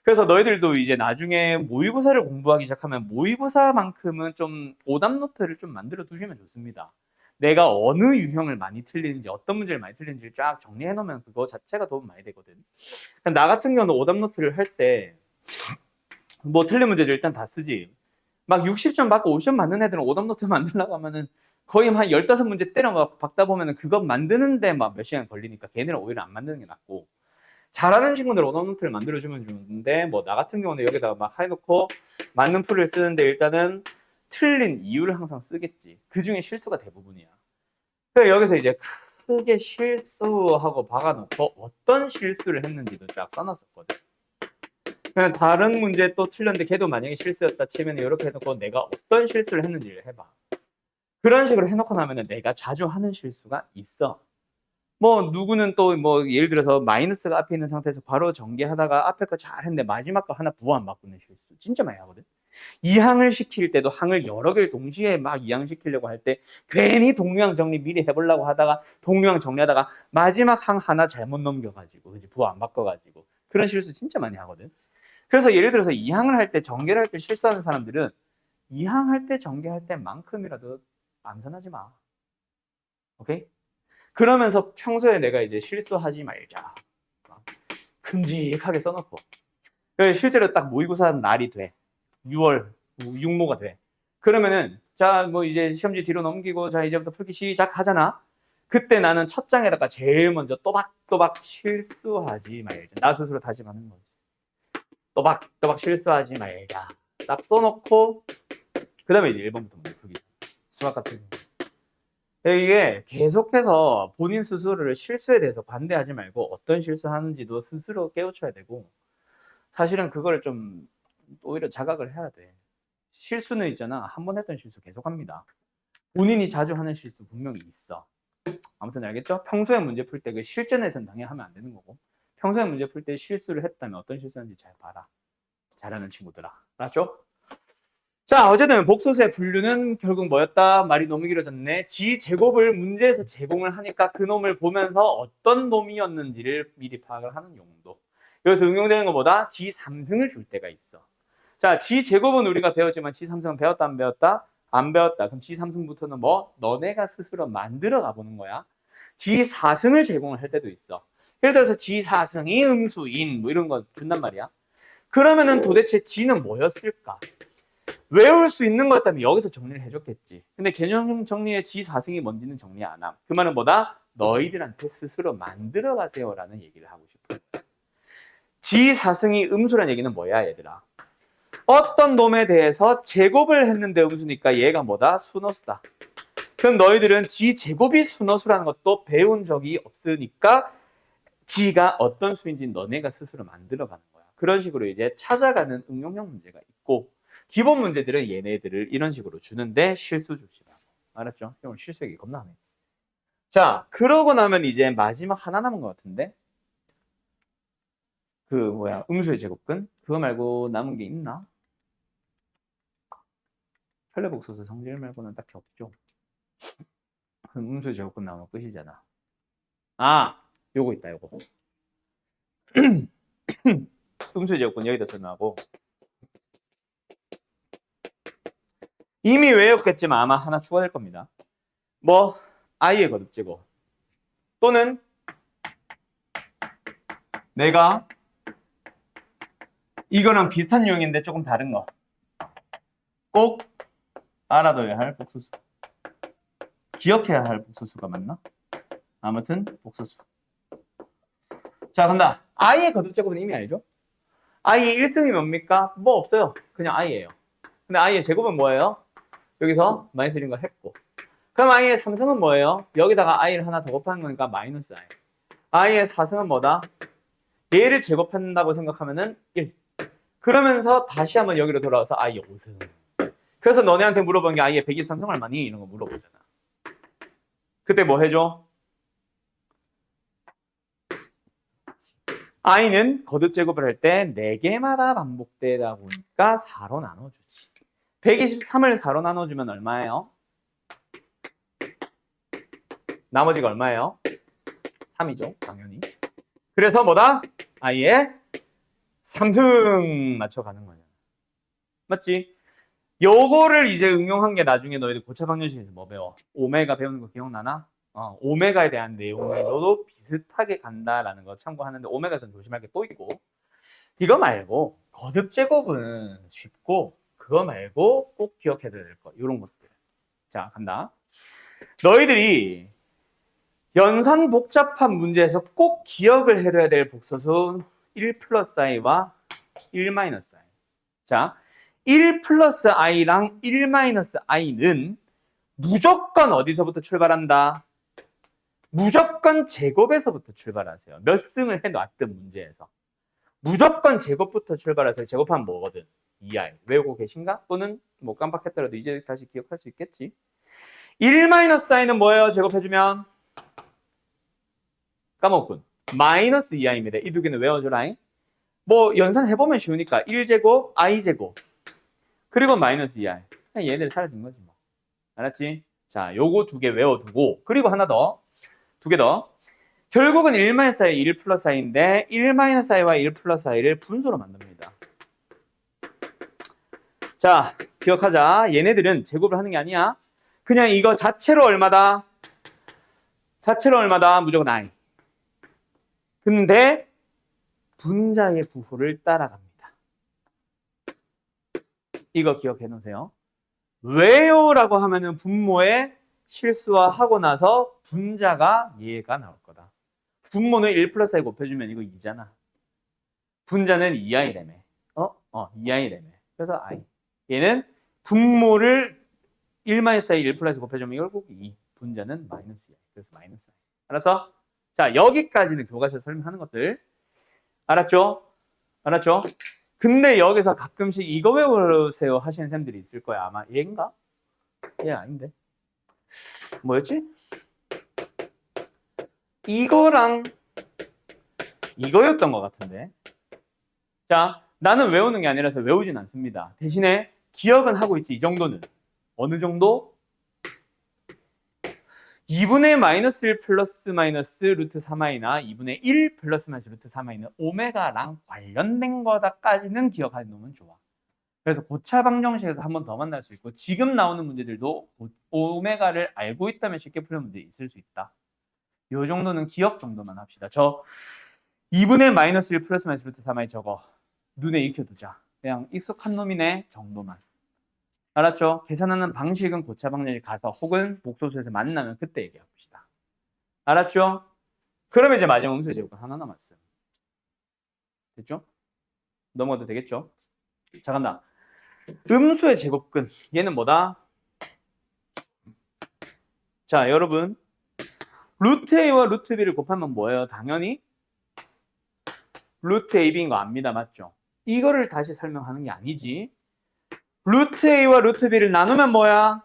그래서 너희들도 이제 나중에 모의고사를 공부하기 시작하면 모의고사만큼은 좀 오답 노트를 좀 만들어 두시면 좋습니다. 내가 어느 유형을 많이 틀리는지 어떤 문제를 많이 틀리는지 쫙 정리해 놓으면 그거 자체가 도움 많이 되거든. 나 같은 경우는 오답 노트를 할 때 뭐 틀린 문제들 일단 다 쓰지. 막 60점 받고 50점 맞는 애들은 오답 노트 만들려고 하면은 거의 한 15문제 때려 박다 보면은 그거 만드는데 막 몇 시간 걸리니까 걔네는 오히려 안 만드는 게 낫고 잘하는 친구들 오답 노트를 만들어주면 좋은데 뭐 나 같은 경우는 여기다가 막 해놓고 맞는 풀을 쓰는데 일단은 틀린 이유를 항상 쓰겠지. 그 중에 실수가 대부분이야. 그래서 여기서 이제 크게 실수하고 박아놓고 어떤 실수를 했는지도 쫙 써놨었거든. 그냥 다른 문제 또 틀렸는데 걔도 만약에 실수였다 치면 이렇게 해놓고 내가 어떤 실수를 했는지를 해봐. 그런 식으로 해놓고 나면은 내가 자주 하는 실수가 있어. 뭐 누구는 또 뭐 예를 들어서 마이너스가 앞에 있는 상태에서 괄호 전개하다가 앞에 거 잘 했는데 마지막 거 하나 부호 안 바꾸는 실수 진짜 많이 하거든. 이항을 시킬 때도 항을 여러 개를 동시에 막 이항시키려고 할 때 괜히 동류항 정리 미리 해보려고 하다가 동류항 정리하다가 마지막 항 하나 잘못 넘겨가지고 그지 부호 안 바꿔가지고 그런 실수 진짜 많이 하거든. 그래서 예를 들어서 이항을 할 때 전개를 할 때 실수하는 사람들은 이항할 때 전개할 때만큼이라도 안전하지 마. 오케이? 그러면서 평소에 내가 이제 실수하지 말자. 큼직하게 써놓고. 실제로 딱 모의고사 날이 돼. 6월, 육모가 돼. 그러면은, 자, 뭐 이제 시험지 뒤로 넘기고, 자, 이제부터 풀기 시작하잖아. 그때 나는 첫 장에다가 제일 먼저 또박또박 실수하지 말자. 나 스스로 다짐하는 거지. 또박또박 실수하지 말자. 딱 써놓고, 그 다음에 이제 1번부터 문제 풀기. 수학 같은 거. 이게 계속해서 본인 스스로를 실수에 대해서 관대하지 말고 어떤 실수하는지도 스스로 깨우쳐야 되고 사실은 그걸 좀 오히려 자각을 해야 돼. 실수는 있잖아. 한 번 했던 실수 계속합니다. 본인이 자주 하는 실수 분명히 있어. 아무튼 알겠죠? 평소에 문제 풀 때 그 실전에서는 당연히 하면 안 되는 거고 평소에 문제 풀 때 실수를 했다면 어떤 실수하는지 잘 봐라. 잘하는 친구들아. 알았죠? 자, 어쨌든 복소수의 분류는 결국 뭐였다? 말이 너무 길어졌네. 지 제곱을 문제에서 제공을 하니까 그 놈을 보면서 어떤 놈이었는지를 미리 파악을 하는 용도. 여기서 응용되는 것보다 지 3승을 줄 때가 있어. 자, 지 제곱은 우리가 배웠지만 지 3승은 배웠다 안 배웠다? 안 배웠다. 그럼 지 3승부터는 뭐? 너네가 스스로 만들어 가보는 거야. 지 4승을 제공을 할 때도 있어. 예를 들어서 지 4승이 음수인 뭐 이런 거 준단 말이야. 그러면은 도대체 지는 뭐였을까? 외울 수 있는 거였다면 여기서 정리를 해줬겠지. 근데 개념 정리의 지 4승이 뭔지는 정리 안 함. 그 말은 뭐다? 너희들한테 스스로 만들어 가세요라는 얘기를 하고 싶어요. 지 4승이 음수란 얘기는 뭐야, 얘들아? 어떤 놈에 대해서 제곱을 했는데 음수니까 얘가 뭐다? 순어수다. 그럼 너희들은 지 제곱이 순어수라는 것도 배운 적이 없으니까 지가 어떤 수인지 너네가 스스로 만들어가는 거야. 그런 식으로 이제 찾아가는 응용형 문제가 있고 기본 문제들은 얘네들을 이런 식으로 주는데 실수 주지 말고. 알았죠? 오늘 실수 얘기 겁나 하네. 자, 그러고 나면 이제 마지막 하나 남은 것 같은데 그 뭐야 음수의 제곱근? 그거 말고 남은 게 있나? 펠레복소수 성질 말고는 딱히 없죠. 그럼 음수의 제곱근 나오면 끝이잖아. 아, 요거 있다, 요거. 음수의 제곱근 여기다 설명하고 이미 외웠겠지만 아마 하나 추가될 겁니다. 뭐 i의 거듭제곱 또는 내가 이거랑 비슷한 유형인데 조금 다른 거 꼭 알아둬야 할 복소수. 기억해야 할 복소수가 맞나? 아무튼 복소수. 자, 간다. i의 거듭제곱은 이미 알죠? i의 1승이 뭡니까? 뭐 없어요. 그냥 i예요. 근데 i의 제곱은 뭐예요? 여기서 마이너스 1인 거 했고. 그럼 i의 3승은 뭐예요? 여기다가 i를 하나 더 곱하는 거니까 마이너스 i. i의 4승은 뭐다? 얘를 제곱한다고 생각하면은 1. 그러면서 다시 한번 여기로 돌아와서 i의 5승. 그래서 너네한테 물어본 게 i의 123승 얼마니? 이런 거 물어보잖아. 그때 뭐 해줘? i는 거듭 제곱을 할 때 4개마다 반복되다 보니까 4로 나눠주지. 123을 4로 나눠주면 얼마예요? 나머지가 얼마예요? 3이죠, 당연히. 그래서 뭐다? i의 3승 맞춰가는 거냐. 맞지? 요거를 이제 응용한 게 나중에 너희들 고차 방정식에서 뭐 배워? 오메가 배우는 거 기억나나? 오메가에 대한 내용으로도 비슷하게 간다라는 거 참고하는데 오메가에서는 조심할 게 또 있고 이거 말고 거듭 제곱은 쉽고 그거 말고 꼭 기억해야 될 거 이런 것들. 자, 간다. 너희들이 연산 복잡한 문제에서 꼭 기억을 해둬야 될 복소수 1 플러스 i와 1 마이너스 i. 자, 1 플러스 i랑 1 마이너스 i는 무조건 어디서부터 출발한다? 무조건 제곱에서부터 출발하세요. 몇 승을 해놨든 문제에서. 무조건 제곱부터 출발하세요. 제곱하면 뭐거든? 2i. 외우고 계신가? 또는 뭐 깜빡했더라도 이제 다시 기억할 수 있겠지? 1 마이너스 i는 뭐예요? 제곱해주면? 까먹군. 마이너스 2i입니다. 이 두 개는 외워줘라잉. 뭐 연산해보면 쉬우니까 1제곱, i제곱. 그리고 마이너스 2i. 그냥 얘네들 사라진 거지 뭐. 알았지? 자, 요거 두 개 외워두고 그리고 하나 더. 두 개 더. 결국은 1 마이너스 i, 1 플러스 i인데 1 마이너스 i와 1 플러스 i를 분수로 만듭니다. 자, 기억하자. 얘네들은 제곱을 하는 게 아니야. 그냥 이거 자체로 얼마다? 자체로 얼마다? 무조건 i. 근데 분자의 부호를 따라갑니다. 이거 기억해 놓으세요. 왜요? 라고 하면은 분모에 실수화하고 나서 분자가 얘가 나올 거다. 분모는 1 플러스 i 곱해주면 이거 2잖아. 분자는 2i라며. 2i라며. 그래서 i. 얘는 분모를 1 마이너스 i 1 플러스 곱해주면 결국 2. 분자는 마이너스 2. 그래서 마이너스 i. 알았어? 자, 여기까지는 교과서에서 설명하는 것들. 알았죠? 알았죠? 근데 여기서 가끔씩 이거 외우세요 하시는 쌤들이 있을 거야. 아마 얘인가? 얘 아닌데. 뭐였지? 이거랑 이거였던 것 같은데. 자, 나는 외우는 게 아니라서 외우진 않습니다. 대신에 기억은 하고 있지. 이 정도는. 어느 정도? 2분의 마이너스 1 플러스 마이너스 루트 3i나 2분의 1 플러스 마이너스 루트 3i는 오메가랑 관련된 거다까지는 기억해 놓으면 좋아. 그래서 고차 방정식에서 한 번 더 만날 수 있고 지금 나오는 문제들도 오메가를 알고 있다면 쉽게 푸는 문제 있을 수 있다. 요 정도는 기억 정도만 합시다. 저 2분의 마이너스 1 플러스 마이너스 루트 3i 저거 눈에 익혀두자. 그냥 익숙한 놈이네 정도만. 알았죠? 계산하는 방식은 고차 방정식 가서 혹은 복소수에서 만나면 그때 얘기해봅시다. 알았죠? 그러면 이제 마지막 음수의 제곱근 하나 남았어. 됐죠? 넘어가도 되겠죠? 자, 간다. 음수의 제곱근 얘는 뭐다? 자, 여러분 루트 A와 루트 B를 곱하면 뭐예요? 당연히 루트 AB인 거 압니다. 맞죠? 이거를 다시 설명하는 게 아니지. 루트 A와 루트 B를 나누면 뭐야?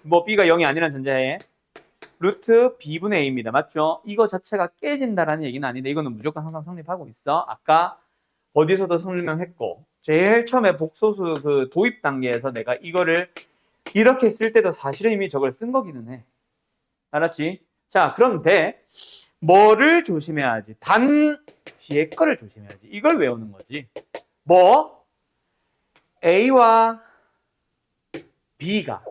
뭐 B가 0이 아니란 전제하에 루트 B분의 A입니다. 맞죠? 이거 자체가 깨진다라는 얘기는 아닌데 이거는 무조건 항상 성립하고 있어. 아까 어디서도 설명했고 제일 처음에 복소수 그 도입 단계에서 내가 이거를 이렇게 쓸 때도 사실은 이미 저걸 쓴 거기는 해. 알았지? 자, 그런데 뭐를 조심해야지? 단 뒤에 거를 조심해야지. 이걸 외우는 거지. 뭐? A와 B가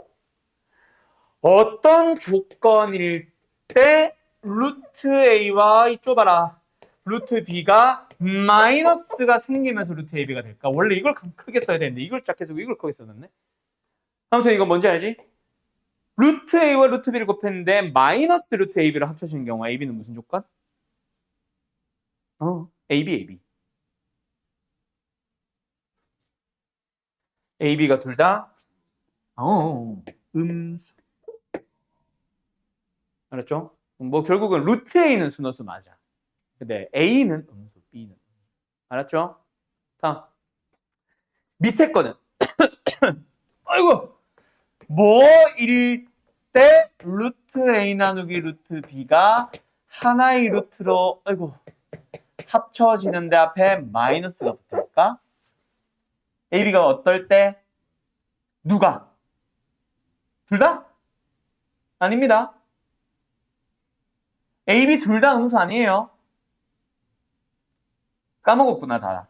어떤 조건일 때 루트 A와 이쪽 봐라. 루트 B가 마이너스가 생기면서 루트 AB가 될까? 원래 이걸 크게 써야 되는데 이걸 작게 쓰고 이걸 크게 써놨네. 아무튼 이거 뭔지 알지? 루트 A와 루트 B를 곱했는데 마이너스 루트 AB를 합쳐지는 경우 AB는 무슨 조건? AB. AB가 둘 다 음수. 알았죠? 뭐 결국은 루트 A는 순호수 맞아. 근데 A는 음수, B는 음수. 알았죠? 다음. 밑에 거는 아이고 뭐일 때 루트 A 나누기 루트 B가 하나의 루트로 아이고 합쳐지는데 앞에 마이너스가 붙을까? AB가 어떨 때? 누가? 둘 다? 아닙니다. AB 둘 다 음수 아니에요. 까먹었구나 다.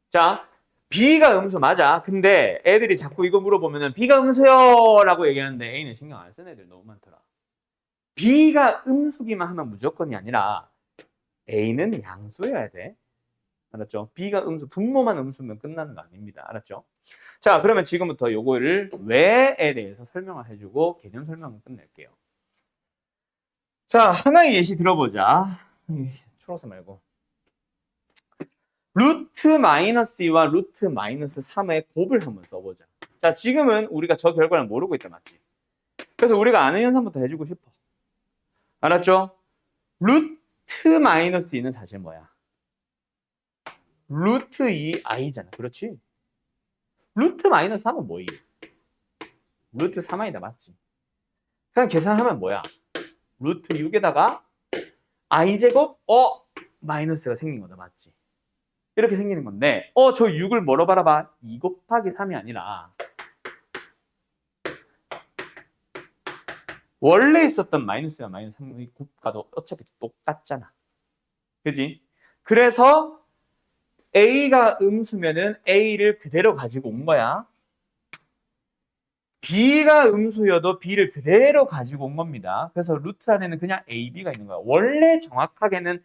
자, B가 음수 맞아. 근데 애들이 자꾸 이거 물어보면은 B가 음수요 라고 얘기하는데 A는 신경 안 쓰는 애들 너무 많더라. B가 음수기만 하면 무조건이 아니라 A는 양수여야 돼. 알았죠? B가 음수, 분모만 음수면 끝나는 거 아닙니다. 알았죠? 자, 그러면 지금부터 요거를 왜에 대해서 설명을 해주고 개념 설명을 끝낼게요. 자, 하나의 예시 들어보자. 추러서 말고. 루트 마이너스 2와 루트 마이너스 3의 곱을 한번 써보자. 자, 지금은 우리가 저 결과를 모르고 있다, 맞지? 그래서 우리가 아는 현상부터 해주고 싶어. 알았죠? 루트 마이너스 2는 사실 뭐야? 루트 2i잖아. 그렇지? 루트 마이너스 3은 뭐이? 루트 3i다, 맞지? 그냥 계산하면 뭐야? 루트 6에다가 i제곱, 마이너스가 생긴 거다, 맞지? 이렇게 생기는 건데, 저 6을 뭐로 바라봐? 2 곱하기 3이 아니라 원래 있었던 마이너스가 마이너스 3의 곱과도 어차피 똑같잖아. 그지? 그래서 A가 음수면은 A를 그대로 가지고 온 거야. B가 음수여도 B를 그대로 가지고 온 겁니다. 그래서 루트 안에는 그냥 AB가 있는 거야. 원래 정확하게는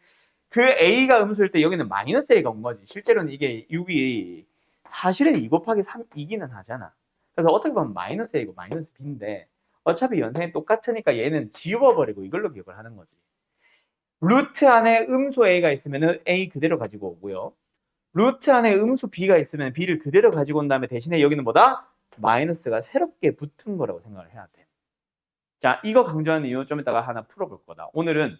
그 A가 음수일 때 여기는 마이너스 A가 온 거지. 실제로는 이게 6이 사실은 2 곱하기 3이기는 하잖아. 그래서 어떻게 보면 마이너스 A고 마이너스 B인데 어차피 연산이 똑같으니까 얘는 지워버리고 이걸로 기억을 하는 거지. 루트 안에 음수 A가 있으면 A 그대로 가지고 오고요. 루트 안에 음수 B가 있으면 B를 그대로 가지고 온 다음에 대신에 여기는 뭐다? 마이너스가 새롭게 붙은 거라고 생각을 해야 돼. 자, 이거 강조하는 이유 좀 이따가 하나 풀어볼 거다. 오늘은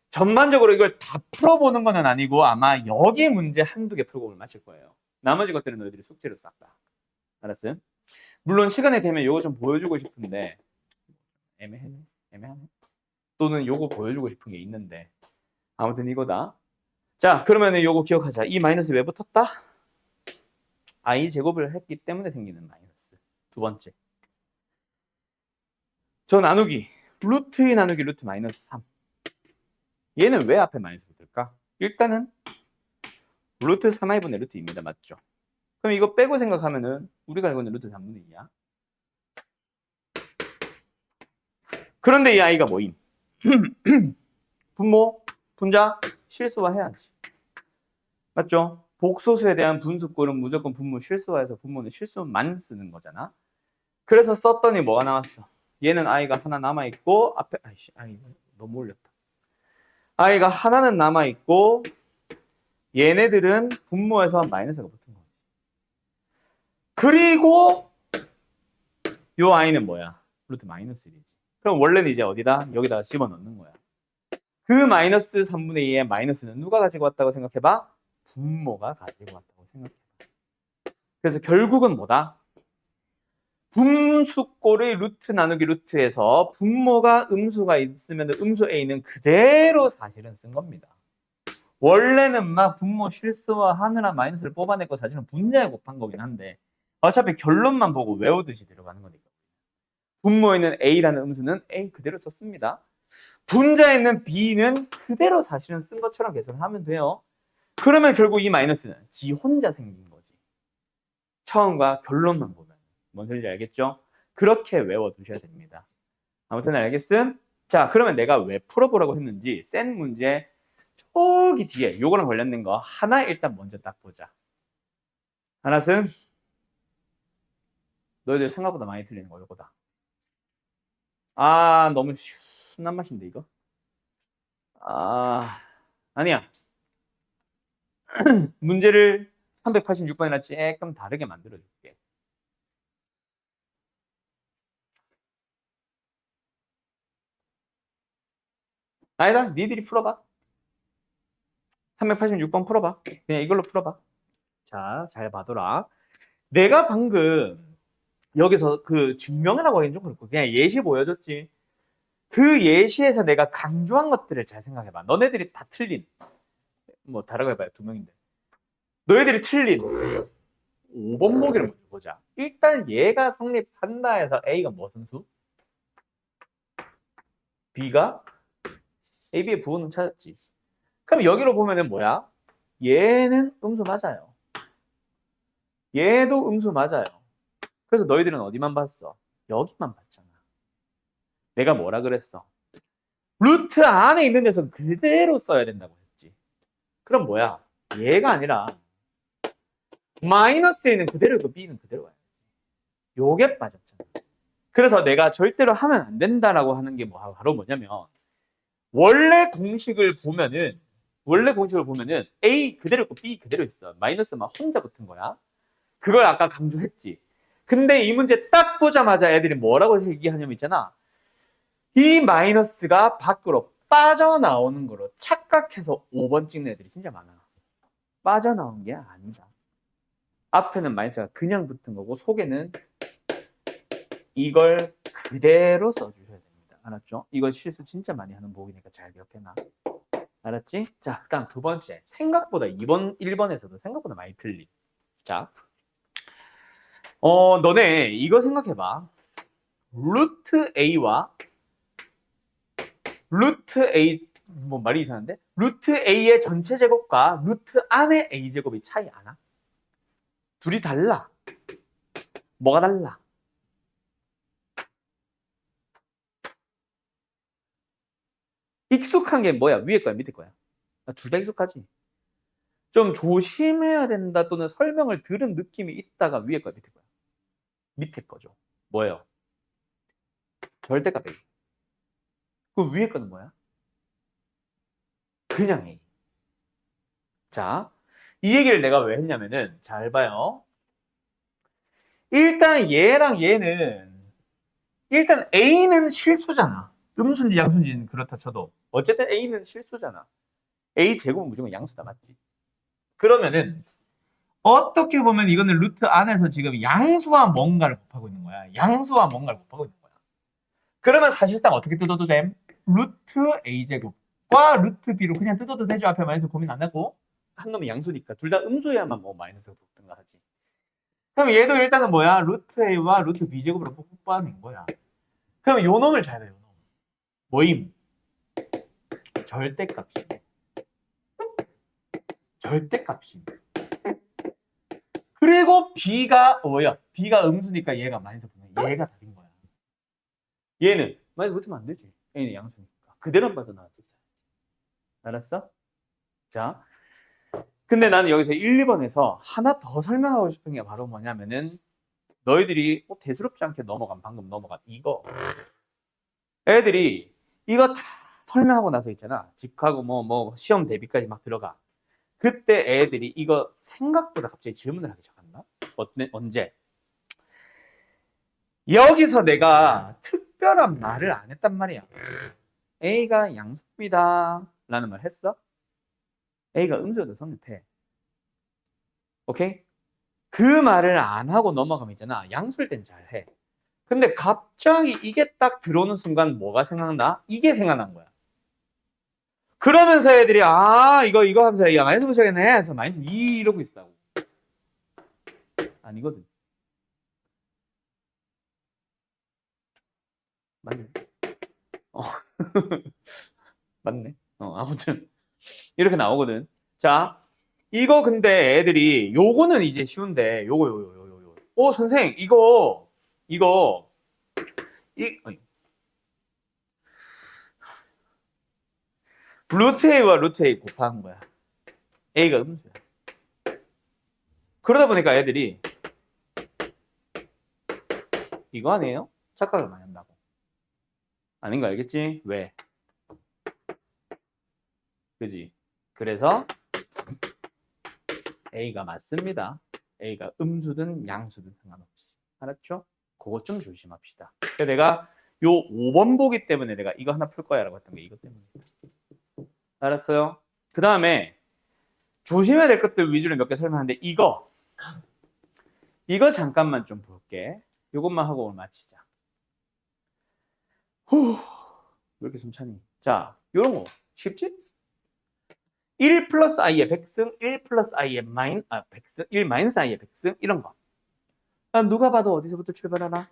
전반적으로 이걸 다 풀어보는 건 아니고 아마 여기 문제 한두 개 풀고 오늘 마칠 거예요. 나머지 것들은 너희들이 숙제로 싹다. 알았어요? 물론 시간이 되면 이거 좀 보여주고 싶은데 애매하네. 또는 요거 보여주고 싶은 게 있는데 아무튼 이거다. 자, 그러면 요거 기억하자. 이 마이너스 왜 붙었다? i 제곱을 했기 때문에 생기는 마이너스. 두 번째. 저 나누기. 루트 2 나누기 루트 마이너스 3. 얘는 왜 앞에 마이너스 붙을까? 일단은 루트 3i분의 루트 2입니다. 맞죠? 그럼 이거 빼고 생각하면은 우리가 알고 있는 루트 3분의 2야. 그런데 이 i가 뭐임? 분모, 분자, 실수화해야지. 맞죠? 복소수에 대한 분수꼴은 무조건 분모 실수화해서 분모는 실수만 쓰는 거잖아. 그래서 썼더니 뭐가 나왔어? 얘는 i가 하나 남아있고 앞에 아이 너무 올렸다. i가 하나는 남아있고 얘네들은 분모에서 마이너스가 붙은 거지. 그리고 요 i는 뭐야? 루트 마이너스 1이지. 그럼 원래는 이제 어디다? 여기다가 집어넣는 거야. 그 마이너스 3분의 2의 마이너스는 누가 가지고 왔다고 생각해봐? 분모가 가지고 왔다고 생각해봐. 그래서 결국은 뭐다? 분수꼴의 루트 나누기 루트에서 분모가 음수가 있으면 음수 A는 그대로 사실은 쓴 겁니다. 원래는 막 분모 실수와 하느라 마이너스를 뽑아냈고 사실은 분자에 곱한 거긴 한데 어차피 결론만 보고 외우듯이 들어가는 거니까. 분모에 있는 A라는 음수는 A 그대로 썼습니다. 분자에 있는 B는 그대로 사실은 쓴 것처럼 계산하면 돼요. 그러면 결국 이 마이너스는 지 혼자 생긴 거지. 처음과 결론만 보면. 뭔 소리인지 알겠죠? 그렇게 외워두셔야 됩니다. 아무튼 알겠음? 자, 그러면 내가 왜 풀어보라고 했는지 센 문제 저기 뒤에 요거랑 관련된 거 하나 일단 먼저 딱 보자. 하나는 너희들 생각보다 많이 틀리는 거 요거다. 아, 너무 순한 맛인데 이거? 아, 아니야. 문제를 386번이나 조금 다르게 만들어줄게. 아니다, 니들이 풀어봐. 386번 풀어봐. 그냥 이걸로 풀어봐. 자, 잘 봐둬라. 내가 방금 여기서 그 증명이라고 하긴 좀 그렇고 그냥 예시 보여줬지. 그 예시에서 내가 강조한 것들을 잘 생각해봐. 너네들이 다 틀린. 뭐 다르고 해봐요. 두 명인데. 너희들이 틀린 5번 보기를 먼저 보자. 일단 얘가 성립한다 해서 A가 무슨 수? B가 A, B의 부호는 찾았지. 그럼 여기로 보면은 뭐야? 얘는 음수 맞아요. 얘도 음수 맞아요. 그래서 너희들은 어디만 봤어? 여기만 봤잖아. 내가 뭐라 그랬어? 루트 안에 있는 녀석은 그대로 써야 된다고 했지. 그럼 뭐야? 얘가 아니라 마이너스에는 그대로고 B는 그대로 와야지. 요게 빠졌잖아. 그래서 내가 절대로 하면 안 된다라고 하는 게 바로 뭐냐면 원래 공식을 보면은 A 그대로 있고 B 그대로 있어. 마이너스만 혼자 붙은 거야. 그걸 아까 강조했지. 근데 이 문제 딱 보자마자 애들이 뭐라고 얘기하냐면 있잖아. 이 마이너스가 밖으로 빠져나오는 거로 착각해서 5번 찍는 애들이 진짜 많아. 빠져나온 게 아니다. 앞에는 마이너스가 그냥 붙은 거고 속에는 이걸 그대로 써주셔야 됩니다. 알았죠? 이걸 실수 진짜 많이 하는 보기니까 잘 기억해놔. 알았지? 자, 그다음 두 번째. 생각보다 1번에서도 생각보다 많이 틀린. 자, 너네 이거 생각해봐. 루트 A와 루트 A, 뭐 말이 이상한데? 루트 A의 전체 제곱과 루트 안의 A 제곱이 차이 안 나? 둘이 달라. 뭐가 달라? 익숙한 게 뭐야? 위에 거야, 밑에 거야? 둘 다 익숙하지? 좀 조심해야 된다 또는 설명을 들은 느낌이 있다가 위에 거야, 밑에 거야? 밑에 거죠. 뭐예요? 절대값 A. 그 위에 거는 뭐야? 그냥 A. 자, 이 얘기를 내가 왜 했냐면은 잘 봐요. 일단 얘랑 얘는 일단 A는 실수잖아. 음수인지 양수인지는 그렇다 쳐도 어쨌든 A는 실수잖아. A 제곱은 무조건 양수다, 맞지? 그러면은 어떻게 보면 이거는 루트 안에서 지금 양수와 뭔가를 곱하고 있는 거야. 양수와 뭔가를 곱하고 있는 거야. 그러면 사실상 어떻게 뜯어도 됨? 루트 A 제곱과 루트 B로 그냥 뜯어도 되죠. 앞에 마이너스 고민 안 하고 한 놈이 양수니까 둘 다 음수여야만 뭐 마이너스가 붙든가 하지. 그럼 얘도 일단은 뭐야? 루트 A와 루트 B제곱으로 뽑아낸 거야. 그럼 요 놈을 잘 봐, 요 놈. 뭐임? 절대값이. 절대값이. 그리고 B가 뭐야? B가 음수니까 얘가 마이너스 보면 얘가 답인 거야. 얘는 마이너스 붙으면 안 되지. A는 양수니까. 그대로 빠져나왔었어야지. 알았어? 자, 근데 나는 여기서 1, 2번에서 하나 더 설명하고 싶은 게 바로 뭐냐면은 너희들이 대수롭지 않게 방금 넘어간 이거. 애들이 이거 다 설명하고 나서 있잖아. 직하고 뭐 시험 대비까지 막 들어가. 그때 애들이 이거 생각보다 갑자기 질문을 하기 시작한다. 언제? 여기서 내가 특별한 말을 안 했단 말이야. A가 양수비다 라는 말 했어? A가 음수여도 성립해. 오케이? 그 말을 안 하고 넘어가면 있잖아. 양수일 땐 잘해. 근데 갑자기 이게 딱 들어오는 순간 뭐가 생각나? 이게 생각난 거야. 그러면서 애들이 이거 하면서 야 마이너스 붙여야겠네 해서 마이너스 2 이러고 있다고. 아니거든. 맞네. 맞네. 아무튼 이렇게 나오거든. 자, 이거 근데 애들이 요거는 이제 쉬운데 요거 선생 이거 루트 A와 루트 A 곱한 거야. A가 음수야. 그러다 보니까 애들이 이거 아니에요? 착각을 많이 한다고. 아닌 거 알겠지? 왜? 그지? 그래서 A가 맞습니다. A가 음수든 양수든 상관없이. 알았죠? 그거 좀 조심합시다. 그래서 내가 요 5번 보기 때문에 내가 이거 하나 풀 거야 라고 했던 게 이것 때문이다. 알았어요? 그 다음에 조심해야 될 것들 위주로 몇 개 설명하는데 이거 잠깐만 좀 볼게. 이것만 하고 오늘 마치자. 왜 이렇게 숨차니? 자, 요런 거 쉽지? 1 플러스 i의 백승, 1 플러스 i의 백승, 1 마이너스 i의 백승 이런 거. 누가 봐도 어디서부터 출발하나?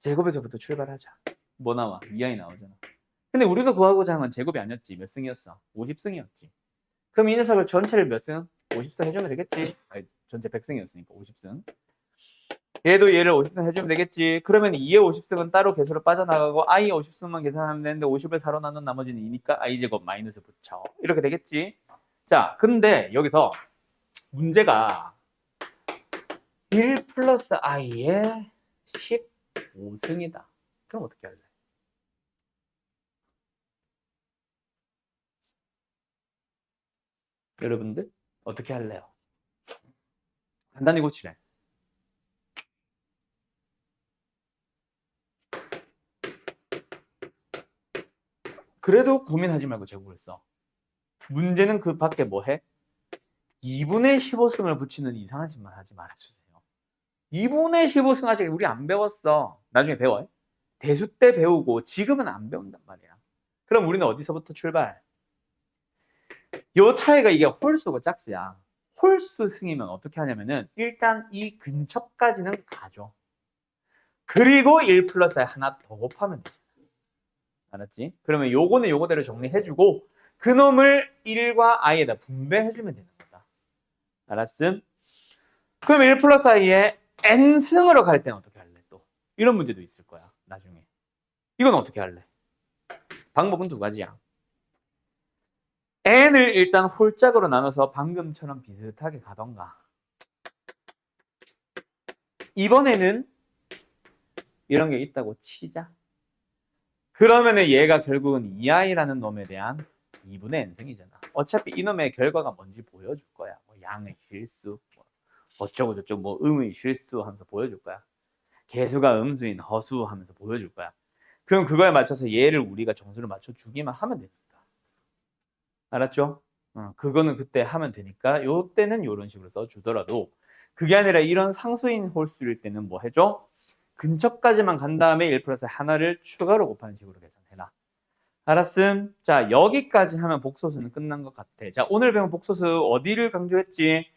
제곱에서부터 출발하자. 뭐 나와? 2i 나오잖아. 근데 우리가 구하고자 하는 건 제곱이 아니었지. 몇 승이었어? 50승이었지. 그럼 이 녀석을 전체를 몇 승? 50승 해주면 되겠지. 전체 100승이었으니까 50승. 얘도 얘를 50승 해주면 되겠지. 그러면 2의 50승은 따로 계수로 빠져나가고 i의 50승만 계산하면 되는데 50을 4로 나눈 나머지는 2니까 i제곱 마이너스 붙여. 이렇게 되겠지. 자, 근데 여기서 문제가 1 플러스 i의 15승이다. 그럼 어떻게 할래? 여러분들 어떻게 할래요? 간단히 고치래. 그래도 고민하지 말고 제곱을 써. 문제는 그 밖에 뭐 해? 2분의 15승을 붙이는 이상한 짓만 하지 말아주세요. 2분의 15승 아직 우리 안 배웠어. 나중에 배워. 대수 때 배우고 지금은 안 배운단 말이야. 그럼 우리는 어디서부터 출발? 요 차이가 이게 홀수고 짝수야. 홀수 승이면 어떻게 하냐면은 일단 이 근처까지는 가죠. 그리고 1 플러스 하나 더 곱하면 되잖아. 알았지? 그러면 요거는 요거대로 정리해주고 그놈을 1과 i에다 분배해주면 되는 거다. 알았음? 그럼 1 플러스 i에 n승으로 갈 때는 어떻게 할래? 또 이런 문제도 있을 거야. 나중에. 이건 어떻게 할래? 방법은 두 가지야. n을 일단 홀짝으로 나눠서 방금처럼 비슷하게 가던가. 이번에는 이런 게 있다고 치자. 그러면은 얘가 결국은 2i라는 놈에 대한 2분의 n승이잖아. 어차피 이놈의 결과가 뭔지 보여줄 거야. 뭐 양의 실수, 뭐 어쩌고 저쩌고 뭐 음의 실수 하면서 보여줄 거야. 개수가 음수인 허수 하면서 보여줄 거야. 그럼 그거에 맞춰서 얘를 우리가 정수를 맞춰주기만 하면 됩니다. 알았죠? 그거는 그때 하면 되니까 요때는 요런 식으로 써주더라도 그게 아니라 이런 상수인 홀수일 때는 뭐 해줘? 근처까지만 간 다음에 1 플러스 하나를 추가로 곱하는 식으로 계산해라. 알았음? 자, 여기까지 하면 복소수는 끝난 것 같아. 자, 오늘 배운 복소수 어디를 강조했지?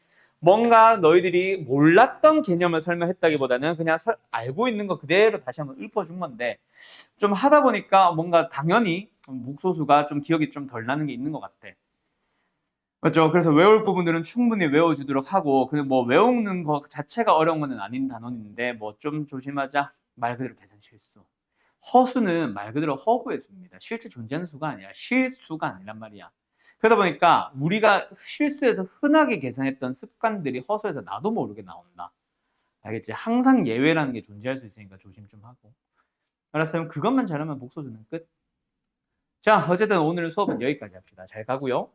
뭔가 너희들이 몰랐던 개념을 설명했다기보다는 그냥 알고 있는 거 그대로 다시 한번 읊어준 건데 좀 하다 보니까 뭔가 당연히 목소수가 좀 기억이 좀 덜 나는 게 있는 것 같아. 그렇죠. 그래서 외울 부분들은 충분히 외워주도록 하고 그냥 뭐 외우는 거 자체가 어려운 거는 아닌 단원인데 뭐 좀 조심하자. 말 그대로 계산 실수. 허수는 말 그대로 허구의 수입니다. 실제 존재하는 수가 아니라 실수가 아니란 말이야. 그러다 보니까 우리가 실수해서 흔하게 계산했던 습관들이 허수에서 나도 모르게 나온다. 알겠지? 항상 예외라는 게 존재할 수 있으니까 조심 좀 하고. 알았어요? 그것만 잘하면 복소수는 끝. 자, 어쨌든 오늘 수업은 여기까지 합시다. 잘 가고요.